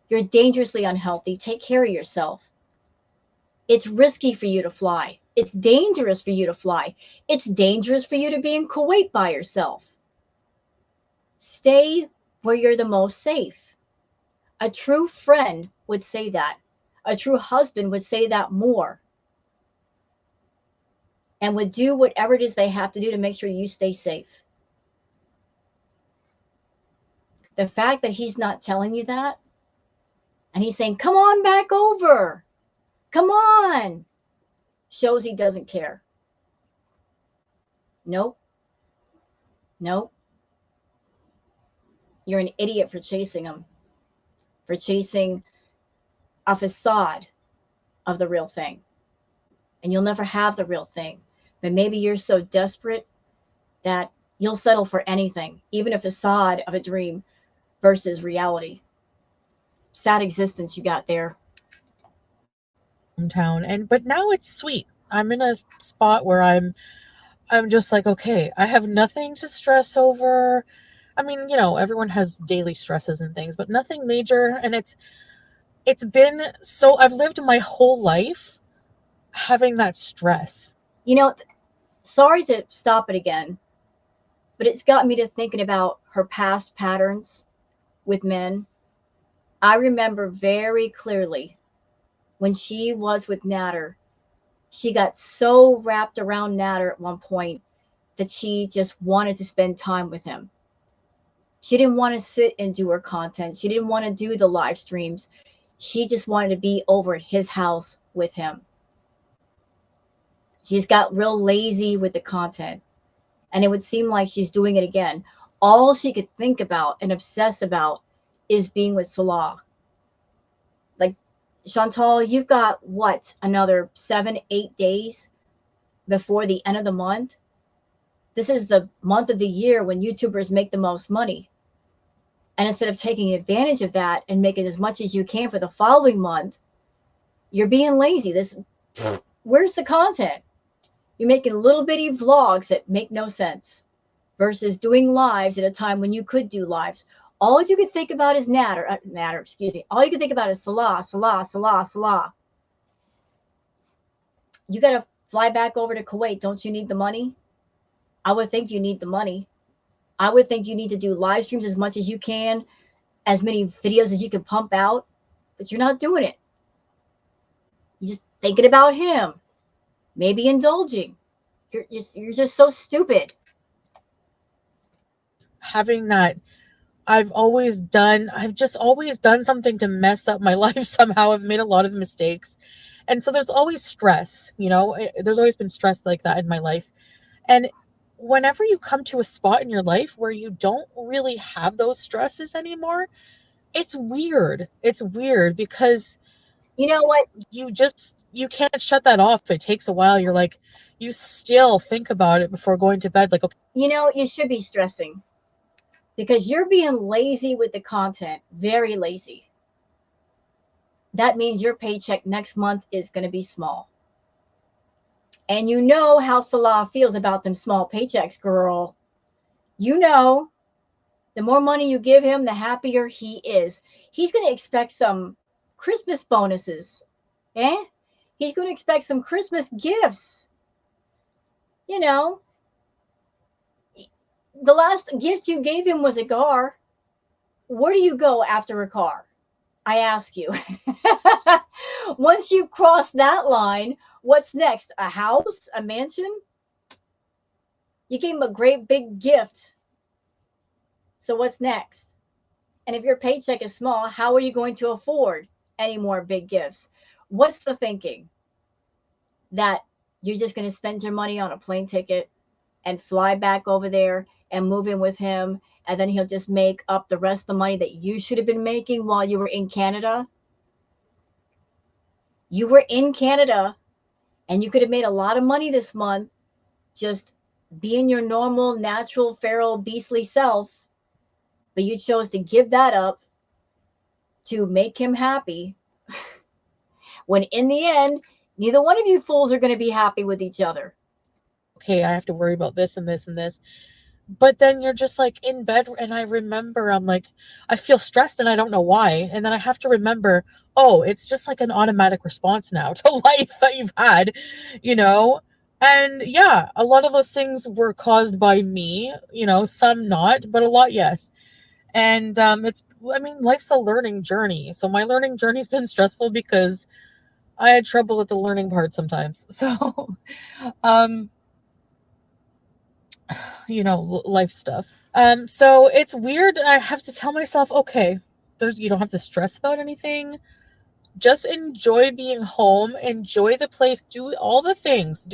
You're dangerously unhealthy. Take care of yourself. It's risky for you to fly. It's dangerous for you to fly. It's dangerous for you to be in Kuwait by yourself. Stay where you're the most safe. A true friend would say that. A true husband would say that more. And would do whatever it is they have to do to make sure you stay safe. The fact that he's not telling you that, and he's saying, come on back over. Come on. Shows he doesn't care. Nope. Nope. You're an idiot for chasing him. For chasing a facade of the real thing. And you'll never have the real thing. But maybe you're so desperate that you'll settle for anything, even a facade of a dream versus reality. Sad existence you got there. Hometown, but now it's sweet. I'm in a spot where I'm just like, okay, I have nothing to stress over. I mean, you know, everyone has daily stresses and things, but nothing major. And it's been so, I've lived my whole life having that stress. You know, sorry to stop it again, but it's got me to thinking about her past patterns with men. I remember very clearly when she was with Natter, she got so wrapped around Natter at one point that she just wanted to spend time with him. She didn't want to sit and do her content. She didn't want to do the live streams. She just wanted to be over at his house with him. She's got real lazy with the content. And it would seem like she's doing it again. All she could think about and obsess about is being with Salah. Like, Chantal, you've got what, another 7-8 days before the end of the month? This is the month of the year when YouTubers make the most money. And instead of taking advantage of that and making as much as you can for the following month, you're being lazy. Where's the content? You're making little bitty vlogs that make no sense versus doing lives at a time when you could do lives. All you could think about is all you could think about is Salah, Salah, Salah, Salah. You got to fly back over to Kuwait. Don't you need the money? I would think you need the money. I would think you need to do live streams as much as you can, as many videos as you can pump out, but you're not doing it. You're just thinking about him, maybe indulging. You're just so stupid. Having that I've just always done something to mess up my life somehow. I've made a lot of mistakes. And so there's always stress, there's always been stress like that in my life. And whenever you come to a spot in your life where you don't really have those stresses anymore, it's weird. It's weird because You know what? you can't shut that off. It takes a while. You're like, you still think about it before going to bed. Like, okay, You know, you should be stressing because you're being lazy with the content, very lazy. That means your paycheck next month is going to be small. And you know how Salah feels about them small paychecks, girl. You know, the more money you give him, the happier he is. He's going to expect some Christmas bonuses. Eh? He's going to expect some Christmas gifts. You know, the last gift you gave him was a car. Where do you go after a car? I ask you. Once you cross that line, what's next? A house? A mansion? You gave him a great big gift. So what's next? And if your paycheck is small, how are you going to afford any more big gifts? What's the thinking? That you're just going to spend your money on a plane ticket and fly back over there and move in with him, and then he'll just make up the rest of the money that you should have been making while you were in Canada? You were in Canada and you could have made a lot of money this month just being your normal, natural, feral, beastly self, but you chose to give that up to make him happy when in the end, neither one of you fools are going to be happy with each other. I have to worry about this and this and this. But then you're just like in bed, and I remember I'm like, I feel stressed and I don't know why. And then I have to remember, oh, it's just like an automatic response now to life that you've had, you know? And yeah, a lot of those things were caused by me, some not, but a lot, yes. And life's a learning journey. So my learning journey's been stressful because I had trouble with the learning part sometimes. So, um, life stuff. So it's weird. I have to tell myself, okay, you don't have to stress about anything. Just enjoy being home, enjoy the place, do all the things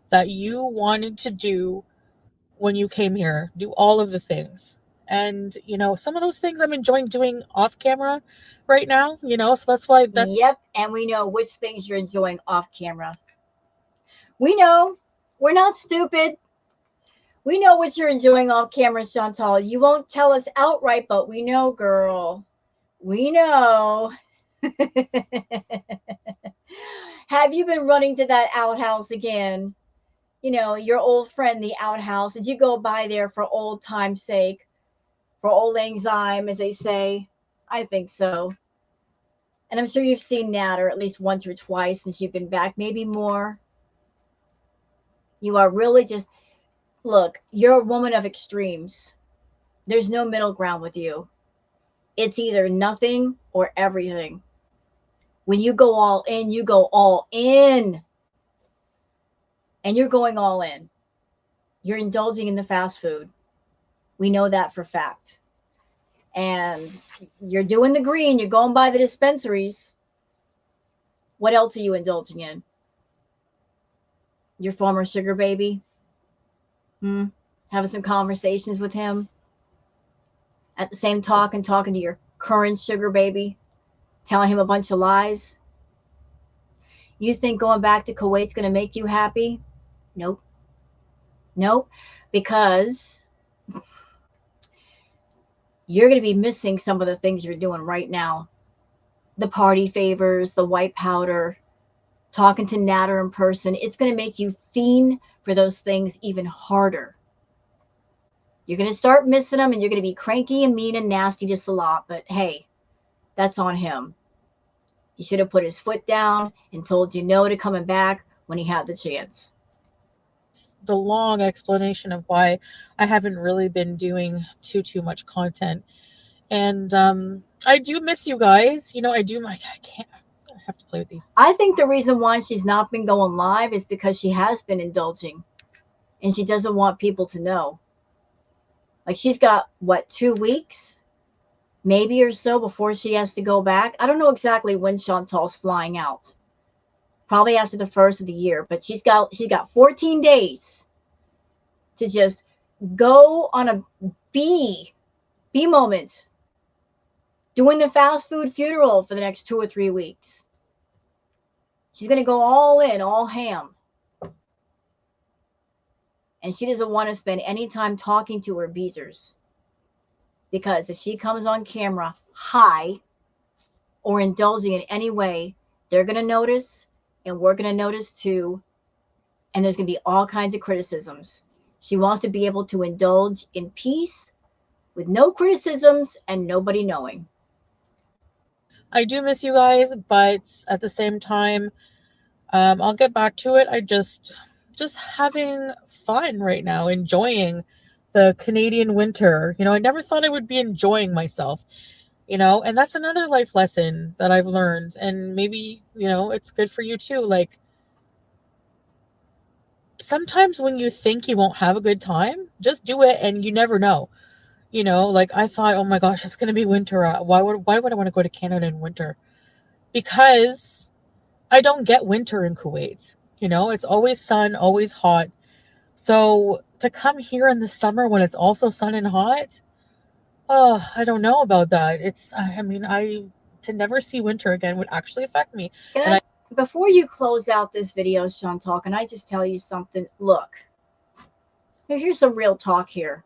that you wanted to do when you came here. Do all of the things. And, some of those things I'm enjoying doing off camera right now, so that's why Yep, and we know which things you're enjoying off camera. We know. We're not stupid. We know what you're enjoying off camera, Chantal. You won't tell us outright, but we know, girl. We know. Have you been running to that outhouse again? Your old friend, the outhouse. Did you go by there for old time's sake? For old lang syne, as they say? I think so. And I'm sure you've seen Natter at least once or twice since you've been back, maybe more. You are really just, look, you're a woman of extremes. There's no middle ground with you. It's either nothing or everything. When you go all in, you go all in. And you're going all in. You're indulging in the fast food. We know that for fact. And you're doing the green. You're going by the dispensaries. What else are you indulging in? Your former sugar baby? Having some conversations with him? At the same talking to your current sugar baby? Telling him a bunch of lies? You think going back to Kuwait's going to make you happy? Nope. Because you're going to be missing some of the things you're doing right now. The party favors, the white powder, talking to Natter in person. It's going to make you fiend for those things even harder. You're going to start missing them, and you're going to be cranky and mean and nasty to Salah. But hey, that's on him. He should have put his foot down and told you no to coming back when he had the chance. The long explanation of why I haven't really been doing too much content. And I do miss you guys. I can't. I have to play with these. I think the reason why she's not been going live is because she has been indulging and she doesn't want people to know. Like she's got, what, 2 weeks? Maybe or so before she has to go back. I don't know exactly when Chantal's flying out. Probably after the first of the year. But she's got 14 days to just go on a bee moment. Doing the fast food funeral for the next 2 or 3 weeks. She's going to go all in, all ham. And she doesn't want to spend any time talking to her beezers. Because if she comes on camera high or indulging in any way, they're going to notice, and we're going to notice too. And there's going to be all kinds of criticisms. She wants to be able to indulge in peace with no criticisms and nobody knowing. I do miss you guys, but at the same time, I'll get back to it. I just having fun right now, enjoying the Canadian winter. You know, I never thought I would be enjoying myself, you know, and that's another life lesson that I've learned. And maybe, you know, it's good for you too. Like, sometimes when you think you won't have a good time, just do it and you never know. You know, like I thought, oh my gosh, it's going to be winter. Why would I want to go to Canada in winter? Because I don't get winter in Kuwait. You know, it's always sun, always hot. So to come here in the summer when it's also sun and hot, oh, I don't know about that. I mean, to never see winter again would actually affect me. Before you close out this video, Chantal, can I just tell you something? Look, here's some real talk here.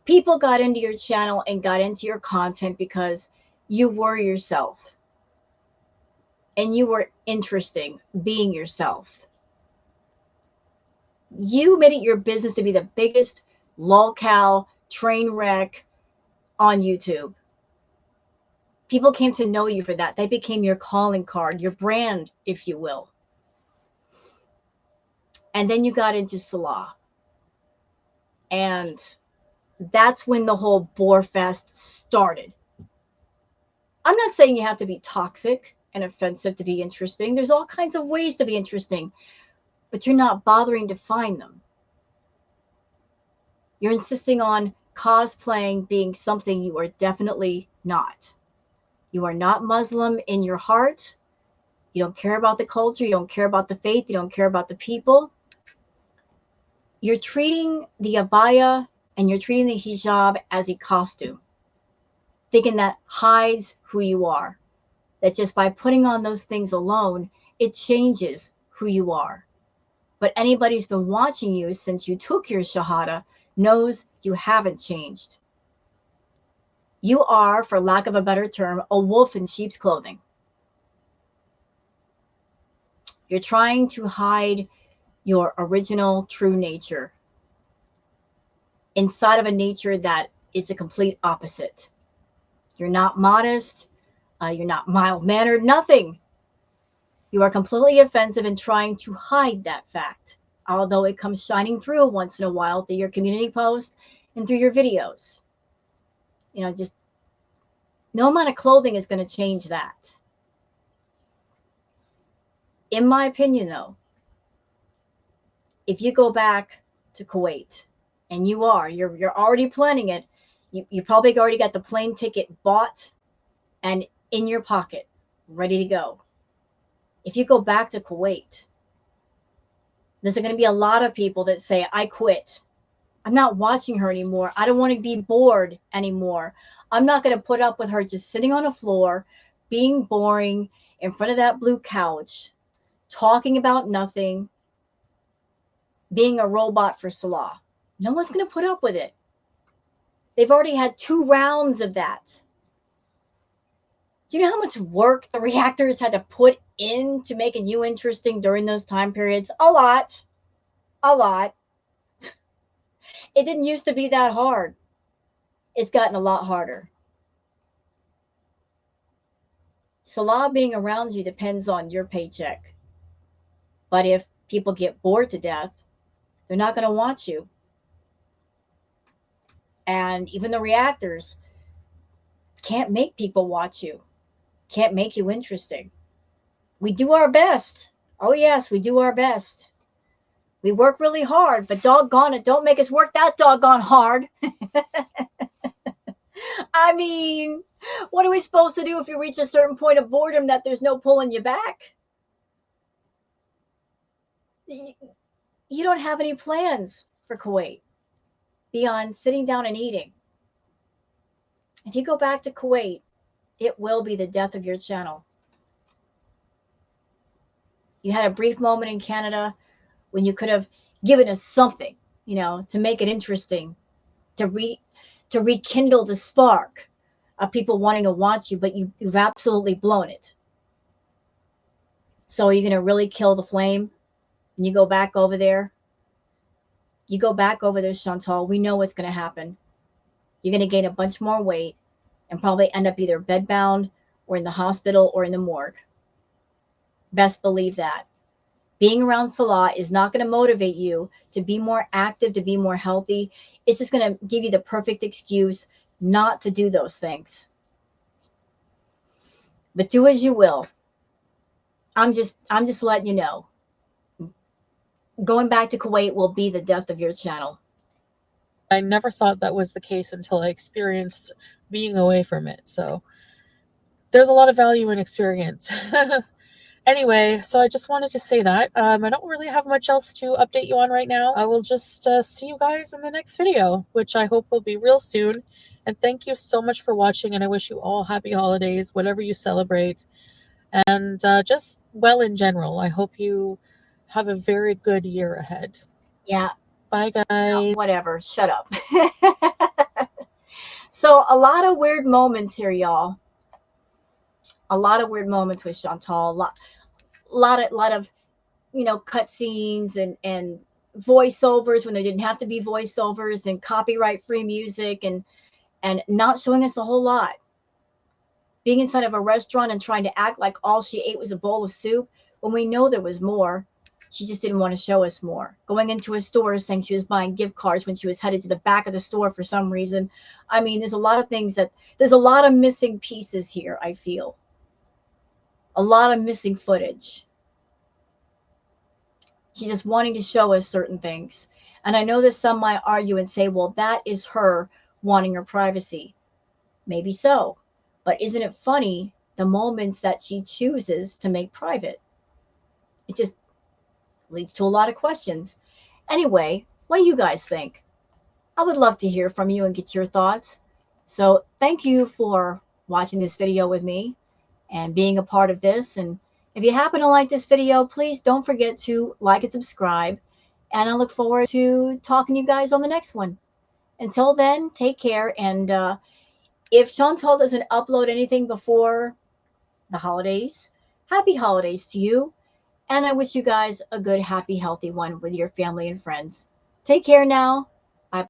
People got into your channel and got into your content because you were yourself. And you were interesting being yourself. You made it your business to be the biggest LOWCOW train wreck on YouTube. People came to know you for that. They became your calling card, your brand, if you will. And then you got into Salah. And that's when the whole bore fest started. I'm not saying you have to be toxic and offensive to be interesting. There's all kinds of ways to be interesting, but you're not bothering to find them. You're insisting on cosplaying being something you are definitely not. You are not Muslim in your heart. You don't care about the culture. You don't care about the faith. You don't care about the people. You're treating the abaya and you're treating the hijab as a costume, thinking that hides who you are, that just by putting on those things alone, it changes who you are. But anybody who's been watching you since you took your Shahada knows you haven't changed. You are, for lack of a better term, a wolf in sheep's clothing. You're trying to hide your original true nature inside of a nature that is a complete opposite. You're not modest. You're not mild-mannered, nothing. You are completely offensive and trying to hide that fact, although it comes shining through once in a while through your community posts and through your videos. You know, just no amount of clothing is going to change that. In my opinion, though, if you go back to Kuwait, and you're already planning it, you probably already got the plane ticket bought and in your pocket, ready to go. If you go back to Kuwait, there's going to be a lot of people that say, I quit. I'm not watching her anymore. I don't want to be bored anymore. I'm not going to put up with her just sitting on a floor, being boring in front of that blue couch, talking about nothing, being a robot for Salah. No one's going to put up with it. They've already had 2 rounds of that. Do you know how much work the reactors had to put into making you interesting during those time periods? A lot. A lot. It didn't used to be that hard. It's gotten a lot harder. Salah being around you depends on your paycheck. But if people get bored to death, they're not going to watch you. And even the reactors can't make people watch you, can't make you interesting. We do our best. Oh, yes, we do our best. We work really hard, but doggone it, don't make us work that doggone hard. I mean, what are we supposed to do if you reach a certain point of boredom that there's no pulling you back? You don't have any plans for Kuwait beyond sitting down and eating. If you go back to Kuwait, it will be the death of your channel. You had a brief moment in Canada when you could have given us something, to make it interesting, to rekindle the spark of people wanting to watch you, but you've absolutely blown it. So are you going to really kill the flame and you go back over there? You go back over there, Chantal, we know what's going to happen. You're going to gain a bunch more weight and probably end up either bedbound or in the hospital or in the morgue. Best believe that. Being around Salah is not going to motivate you to be more active, to be more healthy. It's just going to give you the perfect excuse not to do those things. But do as you will. I'm just letting you know. Going back to Kuwait will be the death of your channel. I never thought that was the case until I experienced being away from it. So there's a lot of value in experience. Anyway, so I just wanted to say that. I don't really have much else to update you on right now. I will just see you guys in the next video, which I hope will be real soon. And thank you so much for watching, and I wish you all happy holidays, whatever you celebrate. And just well in general. I hope you have a very good year ahead. Yeah. Bye, guys. Whatever. Shut up. So a lot of weird moments here, y'all. A lot of weird moments with Chantal. A lot of cutscenes and voiceovers when there didn't have to be voiceovers, and copyright free music, and not showing us a whole lot. Being inside of a restaurant and trying to act like all she ate was a bowl of soup when we know there was more. She just didn't want to show us more. Going into a store saying she was buying gift cards when she was headed to the back of the store for some reason. I mean, there's a lot of things there's a lot of missing pieces here, I feel. A lot of missing footage. She's just wanting to show us certain things. And I know that some might argue and say, well, that is her wanting her privacy. Maybe so. But isn't it funny, the moments that she chooses to make private? It just leads to a lot of questions. Anyway, what do you guys think? I would love to hear from you and get your thoughts. So thank you for watching this video with me and being a part of this. And if you happen to like this video, please don't forget to like and subscribe. And I look forward to talking to you guys on the next one. Until then, take care. And if Chantal doesn't upload anything before the holidays, happy holidays to you. And I wish you guys a good, happy, healthy one with your family and friends. Take care now.